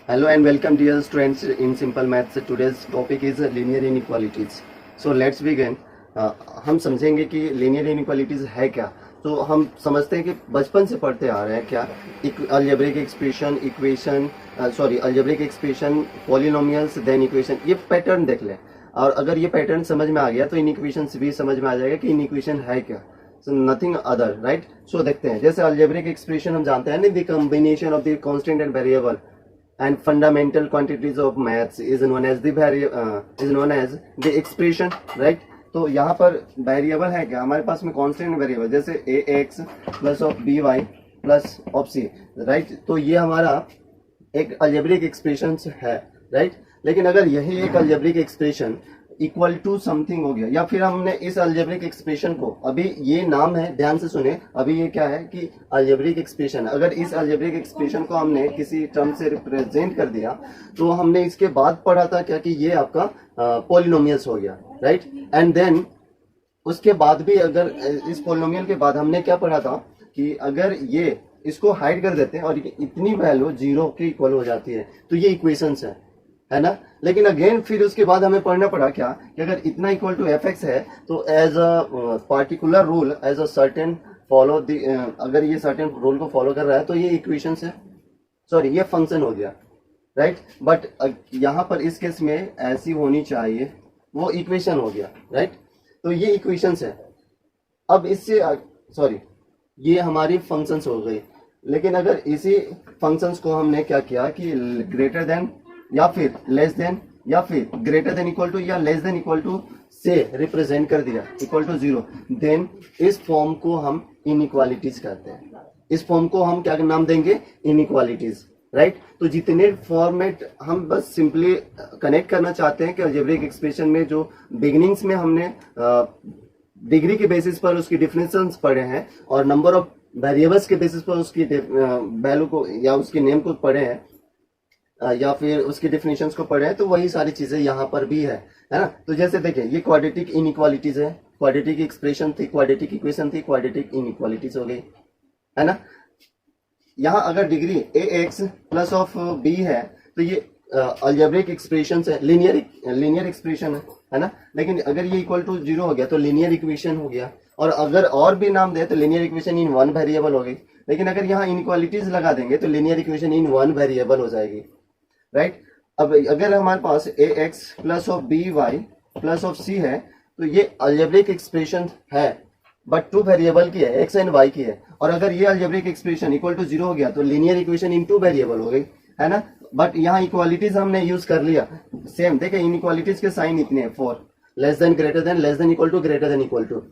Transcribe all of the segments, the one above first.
Hello and welcome dear students in Simple Maths. Today's topic is linear inequalities. So let's begin. हम समझेंगे कि linear inequalities है क्या. तो हम समझते हैं कि बचपन से पढ़ते आ रहे हैं क्या algebraic expression equation algebraic expression polynomials then equation. ये पैटर्न देख लें और अगर ये पैटर्न समझ में आ गया तो इन इक्वेशंस भी समझ में आ जाएगा कि इन इक्वेशन है क्या. So nothing other, right? So देखते हैं. जैसे अलजेब्रिक एक्सप्रेशन हम जानते हैं ना, the combination of the constant and variable and fundamental quantities of maths is known as the expression, right? तो यहाँ पर वेरिएबल है क्या हमारे पास में, कांस्टेंट वेरिएबल जैसे ax plus of by plus of c, right? तो ये हमारा एक अलजेब्रिक एक्सप्रेशन है, राइट? लेकिन अगर यही एक algebraic expression equal to something हो गया, या फिर हमने इस अलजेब्रिक एक्सप्रेशन को, अभी ये नाम है, ध्यान से सुने, अभी ये क्या है कि अलजेब्रिक एक्सप्रेशन, अगर इस अलजेब्रिक एक्सप्रेशन को हमने किसी टर्म से रिप्रेजेंट कर दिया तो हमने इसके बाद पढ़ा था क्या कि ये आपका पॉलिनोमियल्स हो गया, राइट? एंड देन उसके बाद भी अगर इस पॉलिनोमियल के बाद हमने क्या पढ़ा था कि अगर ये इसको हाइड कर देते हैं और इतनी वैल्यू जीरो के इक्वल हो जाती है तो ये इक्वेशंस है ना. लेकिन अगेन फिर उसके बाद हमें पढ़ना पड़ा क्या कि अगर इतना इक्वल टू एफ एक्स है तो as a particular rule, as a certain follow the, अगर ये सर्टेन रूल को फॉलो कर रहा है तो ये इक्वेशन है, सॉरी ये फंक्शन हो गया, राइट? बट यहाँ पर इस केस में ऐसी होनी चाहिए, वो इक्वेशन हो गया, राइट? तो ये इक्वेशन है. अब इससे सॉरी ये हमारी फंक्शंस हो गई. लेकिन अगर इसी फंक्शंस को हमने क्या किया कि ग्रेटर देन या फिर लेस देन या फिर ग्रेटर देन इक्वल टू या लेस देन इक्वल टू से रिप्रेजेंट कर दिया इक्वल टू जीरो, देन इस फॉर्म को हम इनइक्वालिटीज कहते हैं. इस फॉर्म को हम क्या नाम देंगे? Inequalities, right? तो जितने फॉर्मेट हम बस सिंपली कनेक्ट करना चाहते हैं कि अलजेब्रिक एक्सप्रेशन में जो बिगिनिंग्स में हमने डिग्री के बेसिस पर उसकी डिफिनेशंस पढ़े हैं और नंबर ऑफ वेरिएबल्स के बेसिस पर उसकी वैल्यू को या उसके नेम को पढ़े हैं या फिर उसकी डिफिनेशंस को पढ़े हैं, तो वही सारी चीजें यहाँ पर भी है ना. तो जैसे देखिए ये क्वाड्रेटिक इनइक्वालिटीज है, क्वाड्रेटिक एक्सप्रेशन थी, क्वाड्रेटिक इक्वेशन थी, क्वाड्रेटिक इनइक्वालिटीज हो गई, है ना. यहाँ अगर degree ax plus of b है तो ये अलजेब्रिक एक्सप्रेशन है, लीनियर एक्सप्रेशन है ना. लेकिन अगर ये इक्वल टू जीरो हो गया तो लीनियर इक्वेशन हो गया, और अगर और भी नाम दे तो linear equation in one variable हो गई. लेकिन अगर यहाँ इनइक्वालिटीज लगा देंगे तो linear equation in one variable हो जाएगी, राइट? अब अगर हमारे पास ax plus of by plus of c है तो ये अलजेब्रिक एक्सप्रेशन है, बट टू वेरिएबल की है, x एंड y की है. और अगर ये algebraic expression equal to zero हो गया तो linear equation in two variable हो गई, है ना. बट यहाँ इक्वालिटीज हमने यूज कर लिया सेम. देखिए इनइक्वालिटीज के साइन इतने हैं, for less than greater than, less than equal to, greater than equal to.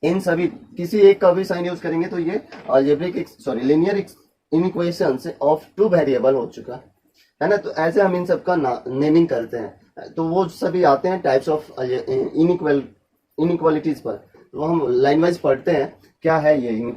इन सभी किसी एक का भी साइन यूज करेंगे तो ये algebraic linear inequations of two variable हो चुका है ना. तो ऐसे हम इन सब का नेमिंग करते हैं, तो वो सभी आते हैं टाइप्स ऑफ इनइक्वालिटीज पर. तो हम लाइन वाइज पढ़ते हैं क्या है ये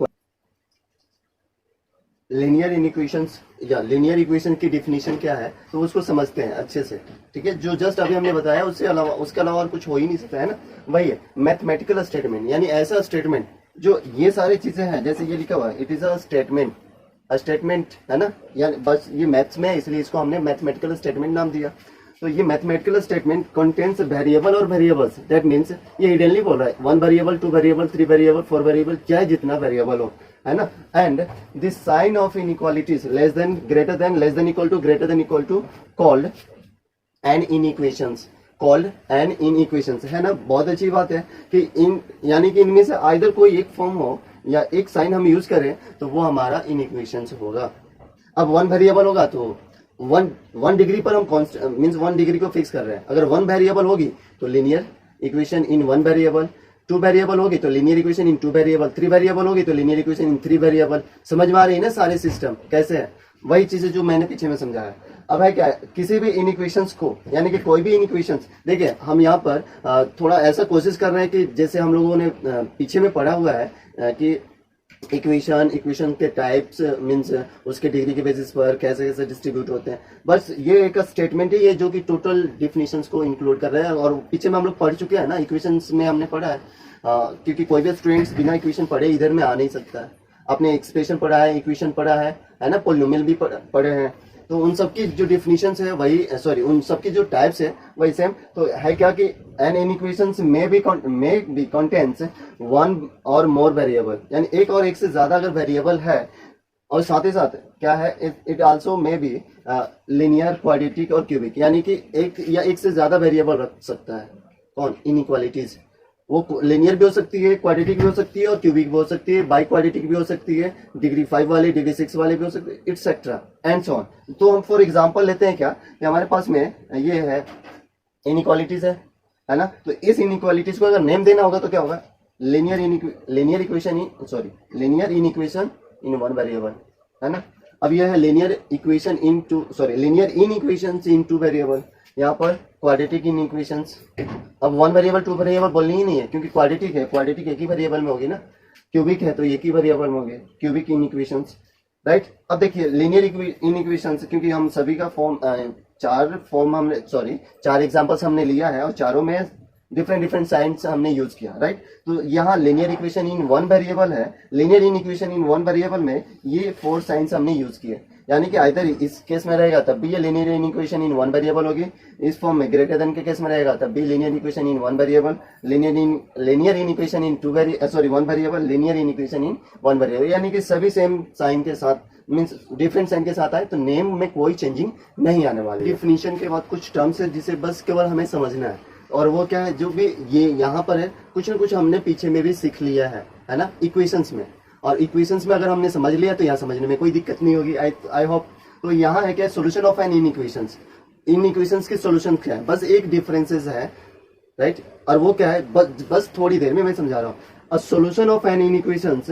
लीनियर इनइक्वेशंस या लीनियर इक्वेशन की डिफिनीशन क्या है, तो उसको समझते हैं अच्छे से, ठीक है? जो जस्ट अभी हमने बताया उसके अलावा और कुछ हो ही नहीं सकता, है ना. वही है मैथमेटिकल स्टेटमेंट, यानी ऐसा स्टेटमेंट जो ये सारी चीजें हैं, जैसे ये लिखा हुआ है इट इज अ स्टेटमेंट, है ना. यानी बस ये मैथ्स में है इसलिए इसको हमने मैथमेटिकल स्टेटमेंट नाम दिया. तो ये मैथमेटिकल स्टेटमेंट कंटेन्स वेरिएबल और वेरिएबल्स, दैट मीन्स ये हिडनली बोल रहा है, one variable, two variable, three variable, four variable, चाहे जितना वेरिएबल हो, है ना. And this sign of inequalities less than, greater than, less than equal to, greater than equal to, called and inequations, है ना. बहुत अच्छी बात है कि यानी कि इनमें से आइदर कोई एक फॉर्म हो या एक साइन हम यूज करें तो वो हमारा इनइक्वेशंस होगा. अब वन वेरिएबल होगा तो वन डिग्री पर हम मीन्स वन डिग्री को फिक्स कर रहे हैं. अगर वन वेरिएबल होगी तो linear equation in one variable, two variable होगी तो linear equation in two variable, three variable होगी तो linear equation in three variable. समझ में आ रही है ना सारे सिस्टम कैसे है? वही चीजें जो मैंने पीछे में समझाया. अब है क्या, किसी भी इनइक्वेशंस को, यानी कि कोई भी इनइक्वेशंस, देखिए हम यहाँ पर थोड़ा ऐसा कोशिश कर रहे हैं कि जैसे हम लोगों ने पीछे में पढ़ा हुआ है कि इक्वेशन के टाइप्स मीन्स उसके डिग्री के बेसिस पर कैसे कैसे डिस्ट्रीब्यूट होते हैं. बस ये एक स्टेटमेंट ही है जो कि टोटल डिफिनेशंस को इंक्लूड कर रहे हैं. और पीछे में हम लोग पढ़ चुके हैं ना, इक्वेशंस में हमने पढ़ा है, क्योंकि कोई भी स्टूडेंट्स बिना इक्वेशन पढ़े इधर में आ नहीं सकता है. आपने एक्सप्रेशन पढ़ा है, इक्वेशन पढ़ा है ना, पॉलिनोमियल भी पढ़े हैं, तो उन सबकी जो डिफिनीशन है वही, सॉरी, उन सबकी जो टाइप्स है वही सेम। तो है क्या कि एन इनइक्वेशंस में बी कंटेन्स वन और मोर वेरिएबल, यानी एक और एक से ज्यादा अगर वेरिएबल है, और साथ ही साथ क्या है, it also may be linear, quadratic और क्यूबिक, यानी कि एक या एक से ज्यादा वेरिएबल रख सकता है कौन, इनइक्वालिटीज। वो लिनियर भी हो सकती है, क्वाड्रेटिक भी हो सकती है और क्यूबिक भी हो सकती है, बाई क्वाड्रेटिक भी हो सकती है, डिग्री 5 वाले, डिग्री 6 वाले भी हो सकते हैं, इट्सेट्रा एंड सो ऑन। तो हम फॉर एग्जांपल लेते हैं क्या कि हमारे पास में ये है इनइक्वालिटीज है ना। तो इस इनइक्वालिटीज को अगर नेम देना होगा तो क्या होगा, linear inequation in one variable, है ना। अब यह है लिनियर इनइक्वेशंस इन टू वेरिएबल, यहाँ पर क्वाड्रेटिक इनइक्वेशंस। अब वन वेरिएबल टू वेरिएबल बोलनी ही नहीं है, क्योंकि क्वाड्रेटिक है, क्वाड्रेटिक एक ही वेरिएबल में होगी ना, क्यूबिक है तो एक ही वेरिएबल में होगी, क्यूबिक इनइक्वेशंस, राइट। अब देखिए लिनियर इनइक्वेशंस, क्योंकि हम सभी का चार एग्जांपल्स हमने लिया है और चारों में डिफरेंट साइंस हमने यूज किया, राइट। तो यहाँ linear equation in one variable है, linear inequation in one variable में ये 4 साइंस हमने यूज किए, यानी कि आइदर इस केस में रहेगा तब भी ये linear inequation in one variable होगी, इस फॉर्म में ग्रेटर देन के केस में रहेगा तब भी linear equation in one variable, linear inequation in one variable, linear inequation in one variable, यानी कि सभी सेम साइन के साथ, मीन्स डिफरेंट साइन के साथ आए तो नेम में कोई चेंजिंग नहीं आने वाली। डिफिनीशन के बाद कुछ टर्म्स है जिसे बस केवल हमें समझना है, और वो क्या है, जो भी ये यहाँ पर है कुछ ना कुछ हमने पीछे में भी सीख लिया है ना, इक्वेशंस में। और इक्वेशंस में अगर हमने समझ लिया तो यहाँ समझने में कोई दिक्कत नहीं होगी, आई होप। तो यहाँ है क्या, सोल्यूशन ऑफ एन इनइक्वेशंस, इनइक्वेशंस के सोल्यूशन क्या है, बस एक डिफरेंसेस है, राइट। और वो क्या है, बस थोड़ी देर में मैं समझा रहा हूँ। A solution of an inequations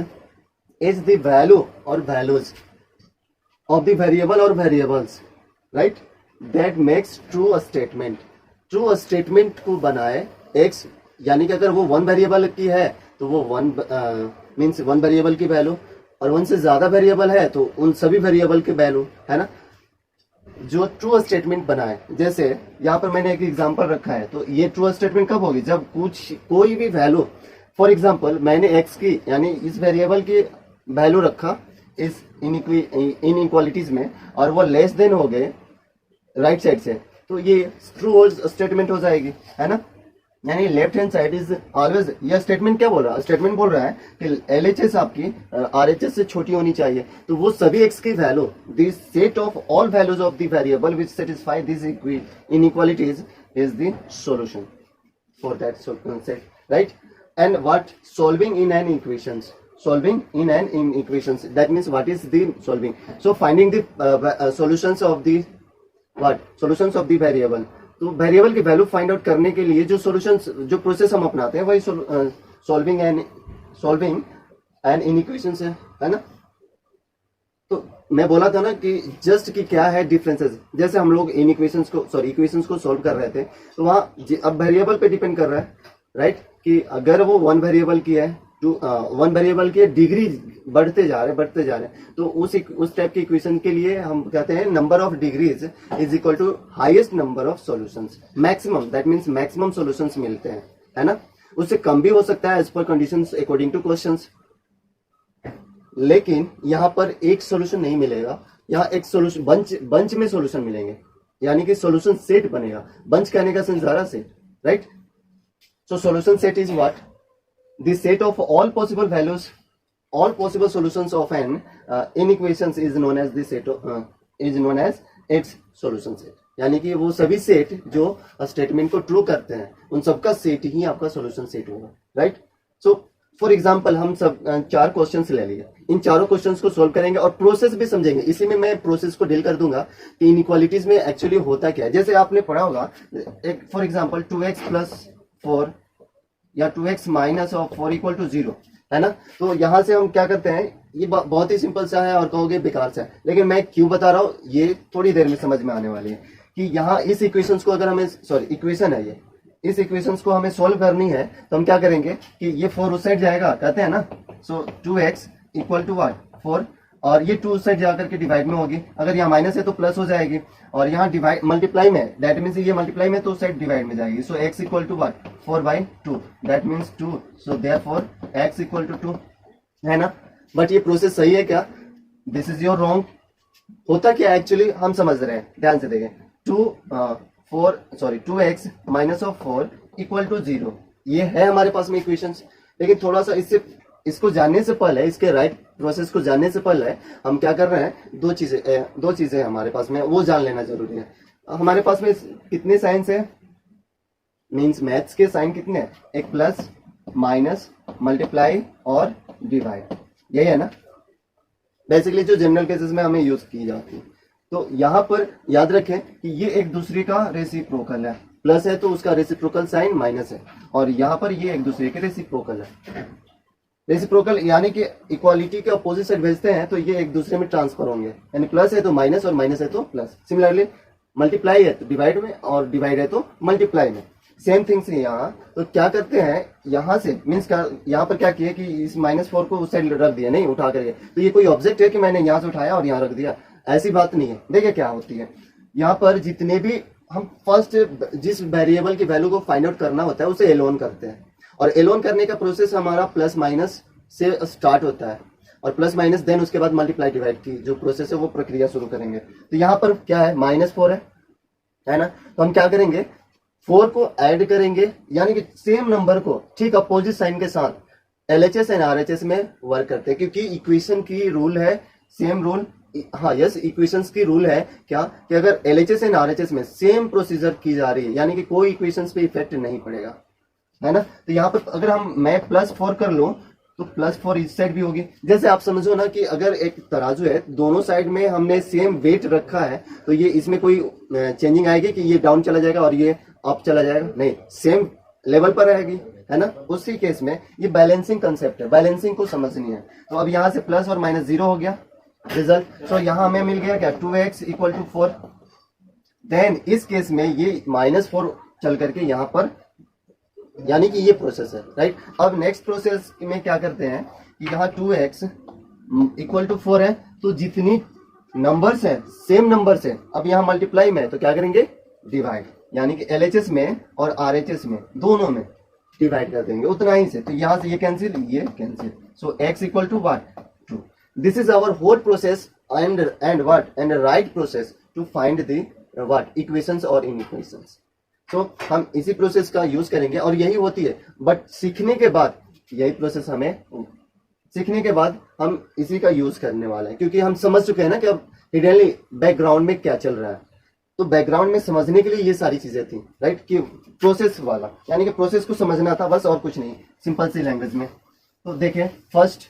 is the value और वैल्यूज ऑफ द वेरिएबल और variables, right, that makes true a statement. True statement को बनाए एक्स, यानी कि अगर वो वन वेरिएबल की है तो वो मीन्स वन वेरिएबल की वैल्यू, और वन से ज्यादा वेरिएबल है तो उन सभी वेरिएबल के वैल्यू, है ना, जो ट्रू स्टेटमेंट बनाए। जैसे यहाँ पर मैंने एक एग्जांपल रखा है, तो ये ट्रू स्टेटमेंट कब होगी, जब कोई भी वैल्यू, फॉर एग्जांपल मैंने एक्स की, यानी इस वेरिएबल की वैल्यू रखा इस इनइक्वालिटीज में, और वो लेस देन हो गए राइट साइड से, तो ये ट्रू स्टेटमेंट हो जाएगी, है ना। यानी left hand side is always, यह स्टेटमेंट क्या बोल रहा है, स्टेटमेंट बोल रहा है कि एलएचएस आपकी आरएचएस से छोटी होनी चाहिए, तो वो सभी एक्स की value, this set of all values of the variable which satisfy this inequalities is the solution for that set, right. And what solving in an equations, solving in an equations, that means what is the solving, so finding the solutions of the solutions of the variable। तो variable की value find out करने के लिए जो solutions, जो process हम अपनाते हैं वही सॉल्विंग एन इनइक्वेशंस है ना। तो मैं बोला था ना कि जस्ट कि क्या है डिफरेंसेस, जैसे हम लोग इक्वेशंस को सॉल्व कर रहे थे, तो वहां अब वेरिएबल पे डिपेंड कर रहा है, राइट, कि अगर वो वन वेरिएबल की है, वन वेरिएबल के डिग्री बढ़ते जा रहे हैं, तो उस टाइप के इक्वेशन के लिए हम कहते हैं number of degrees is equal to highest number of solutions, maximum, that means maximum solutions मिलते हैं, है ना। उससे कम भी हो सकता है as per conditions according two questions, लेकिन यहाँ पर एक सॉल्यूशन नहीं मिलेगा, यहाँ एक सॉल्यूशन बंच में सॉल्यूशन मिलेंगे, यानी कि सॉल्यूशन सेट बनेगा। बंच कहने का सेंस ज़रा से, right. So solution set is what, the set of all possible values, all possible solutions of an inequations is known as the set of, is known as its solution set। यानी कि वो सभी set जो statement को true करते हैं उन सबका सेट ही आपका सॉल्यूशन सेट होगा, राइट। सो फॉर एग्जांपल हम सब 4 क्वेश्चंस ले लिए, इन चारों क्वेश्चंस को सॉल्व करेंगे और प्रोसेस भी समझेंगे। इसी में मैं प्रोसेस को डील कर दूंगा कि इनइक्वालिटीज में एक्चुअली होता क्या है। जैसे आपने पढ़ा होगा एक फॉर एग्जांपल 2x + 4 या 2x - 4 = 0, है ना। तो यहां से हम क्या करते हैं, ये बहुत ही सिंपल सा है और कहोगे बेकार सा है, लेकिन मैं क्यों बता रहा हूं ये थोड़ी देर में समझ में आने वाली है कि यहाँ इस इक्वेशंस को अगर हमें, इक्वेशन है ये, इस इक्वेशंस को हमें सोल्व करनी है तो हम क्या करेंगे कि ये 4 उस साइड जाएगा, कहते हैं ना। सो 2x = 4, और ये 2 साइड जाकर के डिवाइड में होगी, अगर यहाँ माइनस है तो प्लस हो जाएगी, और यहाँ डिवाइड मल्टीप्लाई में, दैट मीन्स ये मल्टीप्लाई में तो साइड डिवाइड में जाएगी। सो x = 4/2, that means 2, so therefore x = 2, है ना। बट ये प्रोसेस सही है क्या, दिस इज योर रॉन्ग, होता क्या एक्चुअली हम समझ रहे हैं, ध्यान से देखें। 2x minus of 4 equal to 0, ये है हमारे पास में इक्वेशंस। लेकिन थोड़ा सा इसको जानने से पहले, इसके राइट प्रोसेस को जानने से पहले हम क्या कर रहे हैं, दो चीजें हमारे पास में वो जान लेना जरूरी है। हमारे पास में कितने साइंस है, मीन्स मैथ्स के साइन कितने हैं, एक प्लस, माइनस, मल्टीप्लाई और डिवाइड, यही है ना बेसिकली जो जनरल केसेस में हमें यूज की जाती है। तो यहाँ पर याद रखें कि ये एक दूसरे का रेसिप्रोकल है, प्लस है तो उसका रेसिप्रोकल साइन माइनस है, और यहाँ पर ये एक दूसरे के रेसिप्रोकल है। रेसिप्रोकल यानी कि इक्वालिटी के अपोजिट साइड भेजते हैं तो ये एक दूसरे में ट्रांसफर होंगे, यानी प्लस है तो माइनस और माइनस है तो प्लस। सिमिलरली मल्टीप्लाई है तो डिवाइड में और डिवाइड है तो मल्टीप्लाई में, सेम थिंग्स है यहाँ। तो क्या करते हैं यहाँ से, मीन्स यहाँ पर क्या किया कि इस -4 को उस साइड रख दिया, नहीं उठा करके, तो ये कोई ऑब्जेक्ट है कि मैंने यहाँ से उठाया और यहाँ रख दिया, ऐसी बात नहीं है। देखिए क्या होती है यहाँ पर, जितने भी हम फर्स्ट जिस वेरिएबल की वैल्यू को फाइंड आउट करना होता है उसे एलोन करते हैं, और एलोन करने का प्रोसेस हमारा प्लस माइनस से स्टार्ट होता है, और प्लस माइनस देन उसके बाद मल्टीप्लाई डिवाइड की जो प्रोसेस है वो प्रक्रिया शुरू करेंगे। तो यहाँ पर क्या है, -4 है ना, तो हम क्या करेंगे, 4 को ऐड करेंगे, यानी कि सेम नंबर को ठीक अपोजिट साइन के साथ LHS एंड RHS में वर्क करते हैं, क्योंकि इक्वेशन की रूल है, सेम रूल, हाँ यस, इक्वेशंस की रूल है क्या कि अगर LHS एंड RHS में सेम प्रोसीजर की जा रही है, यानी कि कोई इक्वेशंस पे इफेक्ट नहीं पड़ेगा, है ना। तो यहाँ पर अगर मैं +4 कर लूं तो +4 इस साइड भी होगी। जैसे आप समझो ना कि अगर एक तराजू है, दोनों साइड में हमने सेम वेट रखा है, तो ये इसमें कोई चेंजिंग आएगी कि ये डाउन चला जाएगा और ये अप चला जाएगा, नहीं, सेम लेवल पर रहेगी, है ना। उसी केस में ये बैलेंसिंग कंसेप्ट है, बैलेंसिंग को समझनी है। तो अब यहाँ से प्लस और माइनस 0 हो गया रिजल्ट। तो यहाँ हमें मिल गया क्या, 2x = 4। देन इस केस में ये -4 चल करके यहाँ पर, यानी कि ये प्रोसेस है, राइट। अब नेक्स्ट प्रोसेस में क्या करते हैं कि यहाँ 2x = 4 है, तो जितनी नंबर्स है सेम नंबर्स है, अब यहाँ मल्टीप्लाई में है तो क्या करेंगे, डिवाइड, यानी कि LHS में और RHS में दोनों में डिवाइड कर देंगे उतना ही से। तो यहाँ से ये कैंसिल, ये cancel, so x = what, 2। This is our whole process and what, and right process to find the what, equations और इनइक्वेशंस। तो हम इसी प्रोसेस का यूज करेंगे और यही होती है, बट सीखने के बाद यही प्रोसेस सीखने के बाद हम इसी का यूज करने वाले हैं, क्योंकि हम समझ चुके हैं ना कि अब हिडनली बैकग्राउंड में क्या चल रहा है। तो बैकग्राउंड में समझने के लिए ये सारी चीजें थी, राइट, कि प्रोसेस वाला, यानी कि प्रोसेस को समझना था बस, और कुछ नहीं, सिंपल सी लैंग्वेज में। तो देखें फर्स्ट,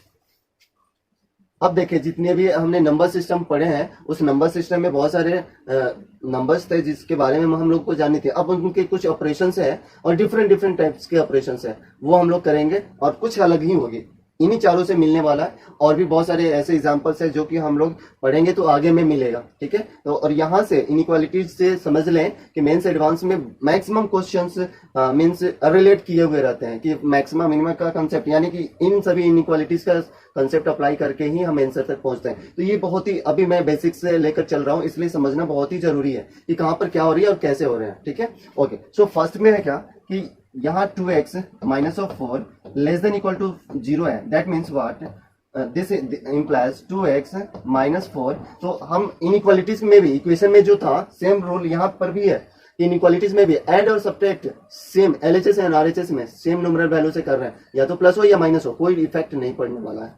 अब देखिए जितने भी हमने नंबर सिस्टम पढ़े हैं, उस नंबर सिस्टम में बहुत सारे नंबर्स थे जिसके बारे में हम लोग को जाननी थी। अब उनके कुछ ऑपरेशंस है और डिफरेंट टाइप्स के ऑपरेशंस है, वो हम लोग करेंगे, और कुछ अलग ही होगी, इन्हीं चारों से मिलने वाला है। और भी बहुत सारे ऐसे एग्जांपल्स है जो कि हम लोग पढ़ेंगे तो आगे में मिलेगा, ठीक है। तो और यहाँ से इनइक्वालिटीज से समझ लें कि मेंस एडवांस में मैक्सिमम क्वेश्चंस मींस रिलेट किए हुए रहते हैं, कि मैक्सिमम मिनिमम का कंसेप्ट, यानी कि इन सभी इनइक्वालिटीज का कंसेप्ट अप्लाई करके ही हम आंसर तक पहुंचते हैं। तो ये बहुत ही, अभी मैं बेसिक्स से लेकर चल रहा हूँ, इसलिए समझना बहुत ही जरूरी है कि कहाँ पर क्या हो रही है और कैसे हो रहे हैं, ठीक है। ओके, सो फर्स्ट में है क्या कि यहाँ 2x - 4 < 0 है, that means what, this implies 2x - 4। तो हम इनइक्वालिटीज में भी, इक्वेशन में जो था सेम रूल यहाँ पर भी है, इनइक्वालिटीज में भी ऐड और subtract same LHS and RHS में सेम नंबरल वैल्यू से कर रहे हैं, या तो प्लस हो या माइनस हो, कोई इफेक्ट नहीं पड़ने वाला है।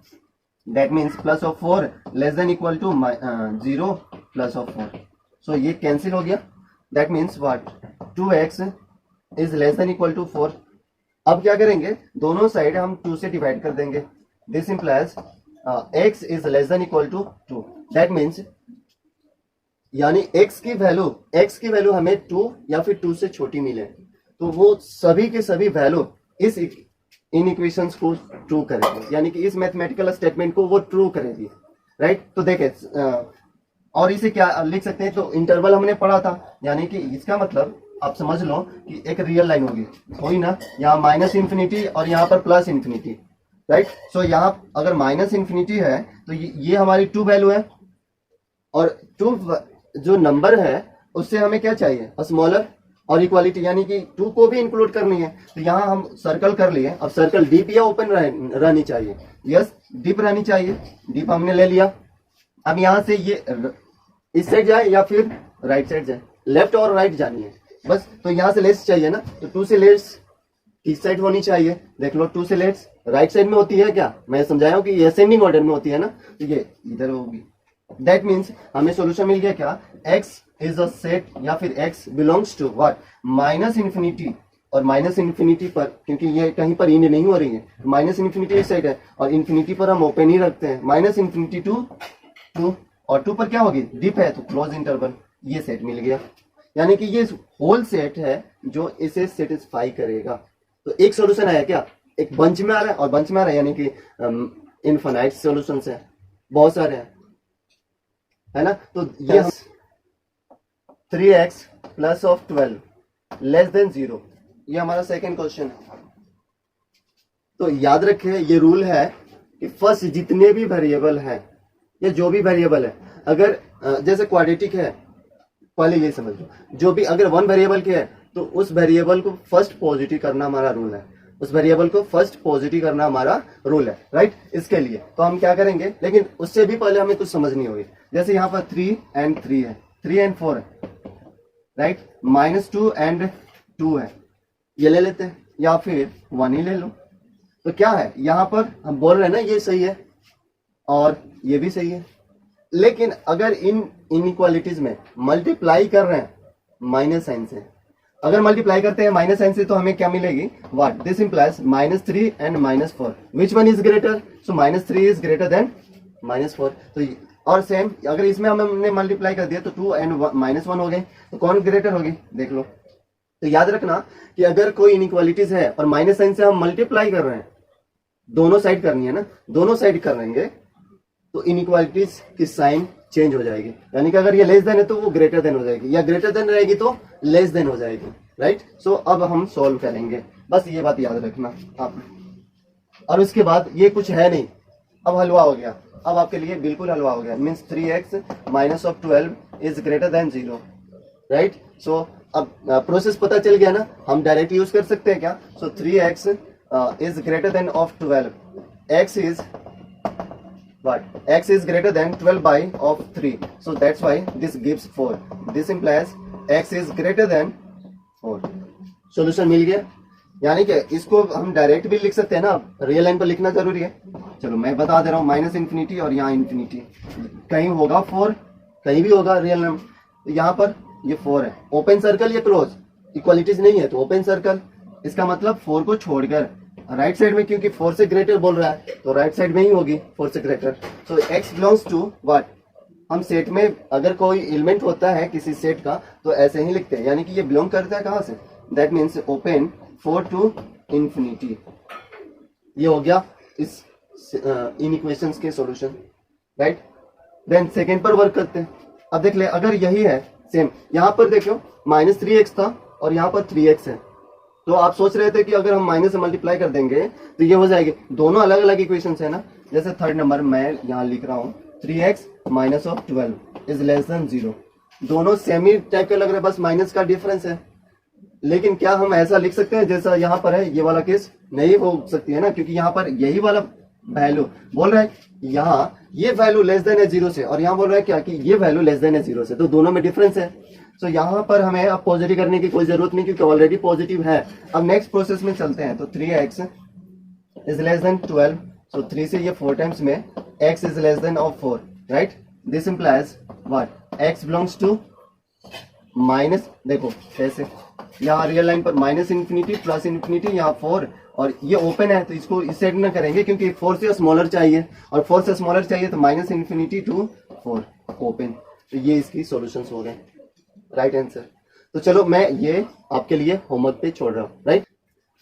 दैट मीन्स +4 < 0 +4, सो ये कैंसिल हो गया। That means what, 2x > 4। अब क्या करेंगे, दोनों साइड हम 2 से डिवाइड कर देंगे। This implies x > 2। That means, यानी x की वैल्यू हमें 2 या फिर 2 से छोटी मिले, तो वो सभी के सभी वैल्यू इस इन इक्वेशंस को ट्रू करेगी, यानी कि इस मैथमेटिकल स्टेटमेंट को वो ट्रू करेगी, राइट। तो देखे, और इसे क्या लिख सकते हैं, तो इंटरवल हमने पढ़ा था, यानी कि इसका मतलब आप समझ लो कि एक रियल लाइन होगी, कोई ना, यहाँ -∞ और यहाँ पर +∞, राइट। सो यहाँ अगर -∞ है तो ये हमारी 2 वैल्यू है, और 2 जो नंबर है उससे हमें क्या चाहिए, स्मॉलर और इक्वालिटी, यानी कि 2 को भी इंक्लूड करनी है। तो यहाँ हम सर्कल कर लिए, अब सर्कल डीप या ओपन रहनी चाहिए, यस डीप रहनी चाहिए, डीप हमने ले लिया। अब यहाँ से ये इस साइड जाए या फिर राइट साइड जाए, लेफ्ट और राइट जानी है बस। तो यहाँ से लेट्स चाहिए ना, तो 2 से लेट्स किस साइड होनी चाहिए, देख लो 2 से लेट्स राइट साइड में होती है क्या, मैं समझाया हूं कि ये असेंडिंग ऑर्डर में होती है ना, तो ये इधर होगी। दैट मीन्स हमें सॉल्यूशन मिल गया क्या, x इज अ सेट या फिर x belongs to what, minus infinity, और माइनस इन्फिनिटी पर क्योंकि ये कहीं पर इंड नहीं हो रही है, माइनस इन्फिनिटी इस साइड है और इन्फिनिटी पर हम ओपन ही रखते हैं, माइनस इन्फिनिटी टू 2 और 2 पर क्या होगी, डिप है तो क्लोज इंटरवल, ये सेट मिल गया। यानी कि ये होल सेट है जो इसे सेटिस्फाई करेगा। तो एक सॉल्यूशन आया क्या, एक बंच में आ रहा है, और बंच में आ रहा है यानी कि इनफाइनाइट सॉल्यूशंस है, बहुत सारे हैं, है ना। तो ये 3x plus of 12 less than 0, ये हमारा सेकंड क्वेश्चन है। तो याद रखें ये रूल है कि फर्स्ट जितने भी वेरिएबल हैं या जो भी वेरिएबल है, अगर जैसे क्वाड्रेटिक है, पहले ये समझ लो, जो भी अगर 1 वेरिएबल के है तो उस वेरिएबल को फर्स्ट पॉजिटिव करना हमारा रूल है, उस वेरिएबल को फर्स्ट पॉजिटिव करना हमारा रूल है, राइट। इसके लिए तो हम क्या करेंगे, लेकिन उससे भी पहले हमें कुछ समझनी होगी। जैसे यहाँ पर 3 and 3 है, 3 and 4 है, राइट, -2 and 2 है, ये ले लेते हैं, या फिर 1 ही ले लो। तो क्या है यहाँ पर हम बोल रहे हैं ना, ये सही है और ये भी सही है, लेकिन अगर इन इनइक्वालिटीज में मल्टीप्लाई कर रहे हैं माइनस साइन से, अगर मल्टीप्लाई करते हैं माइनस साइन से तो हमें क्या मिलेगी, what, this implies -3 and -4, which one is greater, so -3 is greater then -4। तो और सेम अगर इसमें हमने मल्टीप्लाई कर दिया तो 2 and -1 हो गए, तो कौन ग्रेटर होगी, देख लो। तो याद रखना कि अगर कोई इनइक्वालिटीज है और माइनस साइन से हम मल्टीप्लाई कर रहे हैं, दोनों साइड करनी है ना, दोनों साइड कर लेंगे तो इनइक्वालिटीज की साइन चेंज हो जाएगी, यानी कि अगर ये लेस देन है तो वो ग्रेटर देन हो जाएगी, या ग्रेटर देन रहेगी तो लेस देन हो जाएगी, राइट। सो अब हम सॉल्व करेंगे, बस ये बात याद रखना आप। और उसके बाद ये कुछ है नहीं, अब हलवा हो गया, अब आपके लिए बिल्कुल हलवा हो गया, means 3x minus of 12 is greater than 0, right. So अब प्रोसेस पता चल गया ना, हम डायरेक्ट यूज कर सकते हैं क्या, सो 3x is greater than of 12, x is what, x is greater than 12 by of 3, so that's why this gives 4, this implies x is greater than 4। Solution मिल गया। यानी कि इसको हम डायरेक्ट भी लिख सकते हैं ना, रियल लाइन पर लिखना जरूरी है, चलो मैं बता दे रहा हूँ, माइनस इन्फिनिटी और यहाँ इन्फिनिटी, कहीं होगा 4 कहीं भी होगा रियल लाइन, यहाँ पर ये 4 है, ओपन सर्कल या क्लोज, इक्वालिटीज नहीं है तो ओपन सर्कल, इसका मतलब 4 को छोड़कर राइट साइड में, क्योंकि 4 से ग्रेटर बोल रहा है तो राइट साइड में ही होगी 4 से greater. So x belongs to what, हम सेट में अगर कोई एलिमेंट होता है किसी सेट का तो ऐसे ही लिखते हैं, यानी कि ये बिलोंग करता है कहाँ से, that means open 4 to infinity. ये हो गया इस इनइक्वेशंस के सॉल्यूशन, राइट। देन सेकेंड पर वर्क करते हैं। अब देख ले, अगर यही है सेम, यहाँ पर देखो -3x था और यहाँ पर 3x है, तो आप सोच रहे थे कि अगर हम माइनस से मल्टीप्लाई कर देंगे तो ये हो जाएगी, दोनों अलग अलग इक्वेशंस है ना। जैसे थर्ड नंबर मैं यहाँ लिख रहा हूँ 3x minus of 12 is less than 0, दोनों सेम ही टाइप के लग रहे हैं, बस माइनस का डिफरेंस है। लेकिन क्या हम ऐसा लिख सकते हैं जैसा यहाँ पर है, ये वाला केस नहीं हो सकती है ना, क्योंकि यहाँ पर यही वाला वैल्यू बोल रहा है, यहाँ ये वैल्यू लेस देन है 0 से, और यहाँ बोल रहा है क्या कि ये वैल्यू लेस देन है 0 से, तो दोनों में डिफरेंस है। सो यहाँ पर हमें अब पॉजिटिव करने की कोई जरूरत नहीं, क्योंकि ऑलरेडी पॉजिटिव है। अब नेक्स्ट प्रोसेस में चलते हैं, तो 3x इज लेस देन 12, सो 3 से ये 4 टाइम्स में x is less than of 4, right. This implies what, x belongs to minus, देखो कैसे यहाँ रियल लाइन पर माइनस इन्फिनिटी प्लस इन्फिनिटी, यहाँ 4 और ये ओपन है तो इसको इस साइड में करेंगे क्योंकि 4 से स्मॉलर चाहिए, और 4 से स्मॉलर चाहिए तो माइनस इन्फिनिटी टू 4 ओपन। तो ये इसकी सॉल्यूशंस हो गए, राइट आंसर। तो चलो मैं ये आपके लिए होमवर्क पे छोड़ रहा हूँ, राइट।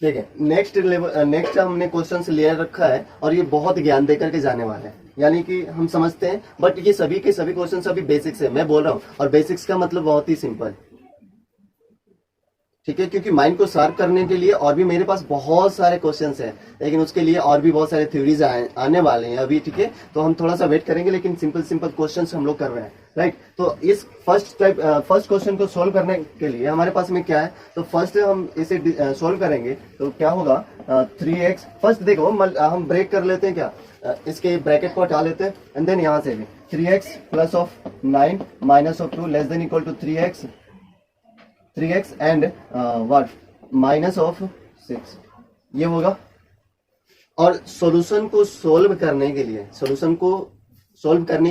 ठीक है, नेक्स्ट लेवल, नेक्स्ट हमने क्वेश्चन ले रखा है और ये बहुत ज्ञान देकर के जाने वाला है, यानी कि हम समझते हैं बट ये सभी के सभी क्वेश्चन अभी बेसिक्स है, मैं बोल रहा हूँ, और बेसिक्स का मतलब बहुत ही सिंपल, ठीक है, क्योंकि माइंड को शार्प करने के लिए और भी मेरे पास बहुत सारे क्वेश्चंस हैं, लेकिन उसके लिए और भी बहुत सारे थ्योरीज आने वाले हैं अभी, ठीक है। तो हम थोड़ा सा वेट करेंगे, लेकिन सिंपल सिंपल क्वेश्चंस हम लोग कर रहे हैं, राइट। तो इस फर्स्ट क्वेश्चन को सोल्व करने के लिए हमारे पास में क्या है, तो फर्स्ट हम इसे सोल्व करेंगे तो क्या होगा, 3x, फर्स्ट देखो हम ब्रेक कर लेते हैं क्या, इसके ब्रैकेट को हटा लेते हैं, एंड देन यहाँ से भी 3x plus of 9 minus of 2 less than equal to 3x and what minus of 6, ये होगा। और सॉल्यूशन को सोल्व करने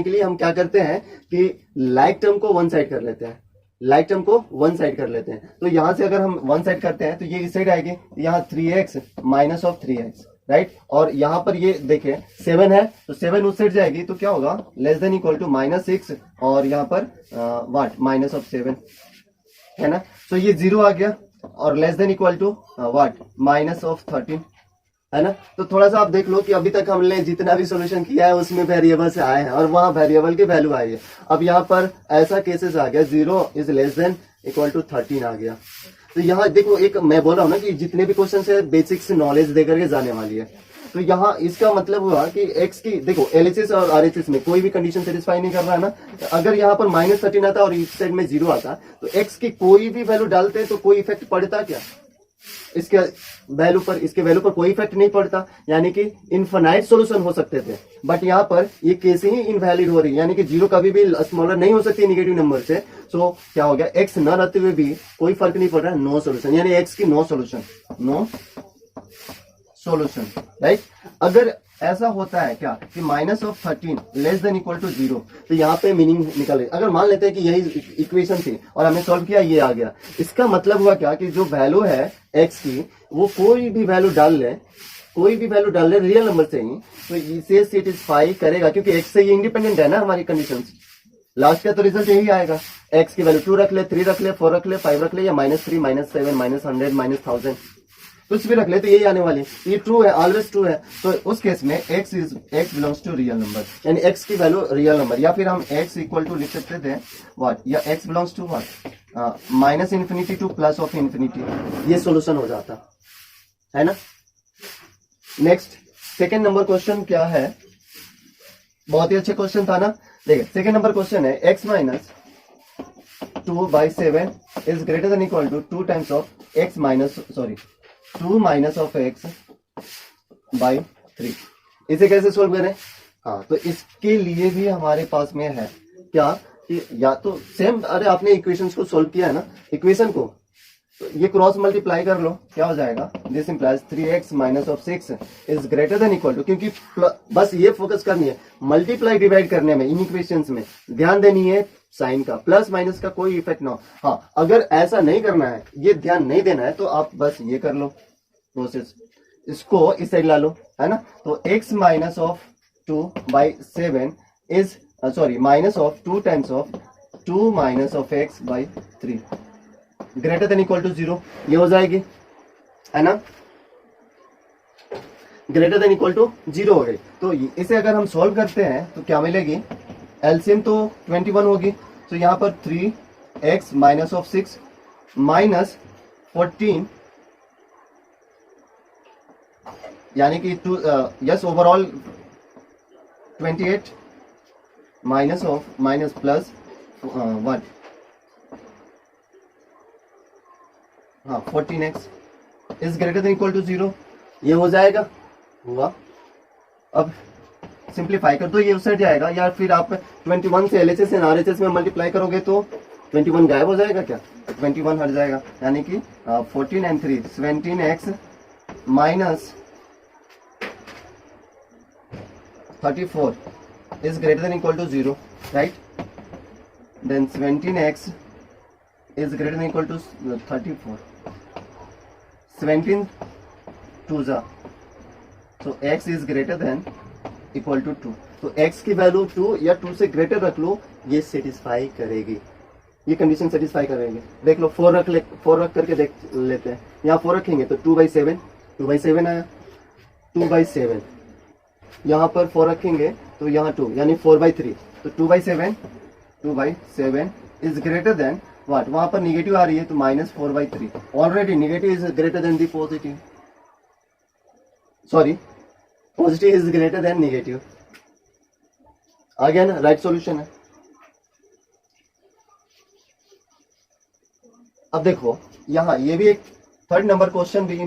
के लिए हम क्या करते हैं कि लाइक टर्म को वन साइड कर लेते हैं। तो यहां से अगर हम वन साइड करते हैं तो ये इस साइड आएगी, यहाँ 3x minus of 3x, right. और यहाँ पर ये देखिए 7 है तो 7 उस साइड जाएगी तो क्या होगा, लेस देन इक्वल टू -6 और यहाँ पर व्हाट माइनस ऑफ 7 है ना। तो ये 0 आ गया और less than equal to what minus of 13 है ना। तो थोड़ा सा आप देख लो कि अभी तक हमने जितना भी सॉल्यूशन किया है उसमें वेरिएबल से आए हैं और वहां वेरिएबल की वैल्यू आई है। अब यहाँ पर ऐसा केसेस आ गया 0 is less than equal to 13 आ गया। तो यहाँ देखो, एक मैं बोल रहा हूँ ना कि जितने भी क्वेश्चन है बेसिक्स नॉलेज देकर के जाने वाली है। तो यहाँ इसका मतलब हुआ कि x की देखो LHS और RHS में कोई भी कंडीशन सेटिस्फाई नहीं कर रहा है ना। अगर यहाँ पर -13 आता और इस साइड में 0 आता तो x की कोई भी वैल्यू डालते तो कोई इफेक्ट पड़ता क्या, इसके वैल्यू पर कोई इफेक्ट नहीं पड़ता, यानी कि इनफाइनाइट सॉल्यूशन हो सकते थे। बट यहाँ पर ये केस ही इनवैलिड हो रही है, यानी कि 0 कभी भी स्मॉलर नहीं हो सकती नेगेटिव नंबर से। सो क्या हो गया, x न रहते हुए भी कोई फर्क नहीं पड़ रहा है, नो सॉल्यूशन, यानी x की नो सॉल्यूशन, राइट। अगर ऐसा होता है क्या कि minus of 13 less than equal to 0, तो यहाँ पे मीनिंग निकल गई। अगर मान लेते हैं कि यही इक्वेशन थी और हमने सॉल्व किया, ये आ गया, इसका मतलब हुआ क्या कि जो वैल्यू है x की वो कोई भी वैल्यू डाल ले रियल नंबर से ही, तो इसे सेटिस्फाई करेगा, क्योंकि x से ये इंडिपेंडेंट है ना हमारी कंडीशन। लास्ट का तो रिजल्ट यही आएगा, x की वैल्यू 2 रख ले, 3 रख ले, 4 रख ले, 5 रख ले, या -3 -7 -100 -1000 कुछ भी रख ले, तो यही आने वाली है। ये ट्रू है, ऑलवेज ट्रू है। तो उस केस में x belongs to real number, यानी x की वैल्यू रियल नंबर, या फिर हम x इक्वल टू लिख सकते थे व्हाट, या x belongs to what -∞ to plus of infinity, ये सॉल्यूशन हो जाता है ना। नेक्स्ट सेकेंड नंबर क्वेश्चन क्या है, बहुत ही अच्छा क्वेश्चन था ना। देखिए सेकेंड नंबर क्वेश्चन है x minus 2/7 is greater than equal to 2 times of x minus 2 minus of x by 3। इसे कैसे सोल्व करें? हाँ, तो इसके लिए भी हमारे पास में है क्या कि या तो सेम, अरे आपने इक्वेशंस को सोल्व किया है ना, इक्वेशन को तो ये क्रॉस मल्टीप्लाई कर लो, क्या हो जाएगा, this implies 3x minus of 6 is greater than equal to, क्योंकि बस ये फोकस करनी है मल्टीप्लाई डिवाइड करने में, इन इक्वेशंस में ध्यान देनी है साइन का, प्लस माइनस का कोई इफेक्ट ना हो। हाँ, अगर ऐसा नहीं करना है, ये ध्यान नहीं देना है, तो आप बस ये कर लो प्रोसेस, इसको इस साइड ला लो, है ना। तो x minus of 2/7 is minus of 2 times of 2 minus of x by 3 greater than equal to 0, ये हो जाएगी, है ना, ग्रेटर देन इक्वल टू 0 हो गई। तो इसे अगर हम सॉल्व करते हैं तो क्या मिलेगी, एलसीएम तो 21 होगी, तो यहाँ पर 3x माइनस ऑफ 6 माइनस 14, यानी कि yes overall 28 minus of minus plus 1, हाँ 14x is greater than equal to 0, ये हो जाएगा, हुआ। अब सिंप्लीफाई कर दो, ये उस साइड जाएगा, या फिर आप 21 से LHS एंड RHS में मल्टीप्लाई करोगे तो 21 गायब हो जाएगा, क्या 21 हट जाएगा, यानी कि 14 and 3 17x minus 34 is greater than equal to 0, right? Then 17x is greater than equal to 34. 17 2 जा, so x is greater than equal to 2. तो x की वैल्यू 2 या 2 से ग्रेटर रख लो, ये सेटिस्फाई करेगी, ये कंडीशन सेटिस्फाई करेगी। देख लो 4 रख करके देख लेते हैं, यहाँ 4 रखेंगे तो 2/7 आया, 2/7 यहाँ पर 4 रखेंगे तो यहाँ 2, यानी 4/3, तो 2/7 इज ग्रेटर देन व्हाट, वहां पर निगेटिव आ रही है तो -4/3, already negative is greater than the positive, sorry positive is greater than negative, आ गया ना, राइट सॉल्यूशन है। अब देखो यहाँ ये भी एक थर्ड नंबर क्वेश्चन भी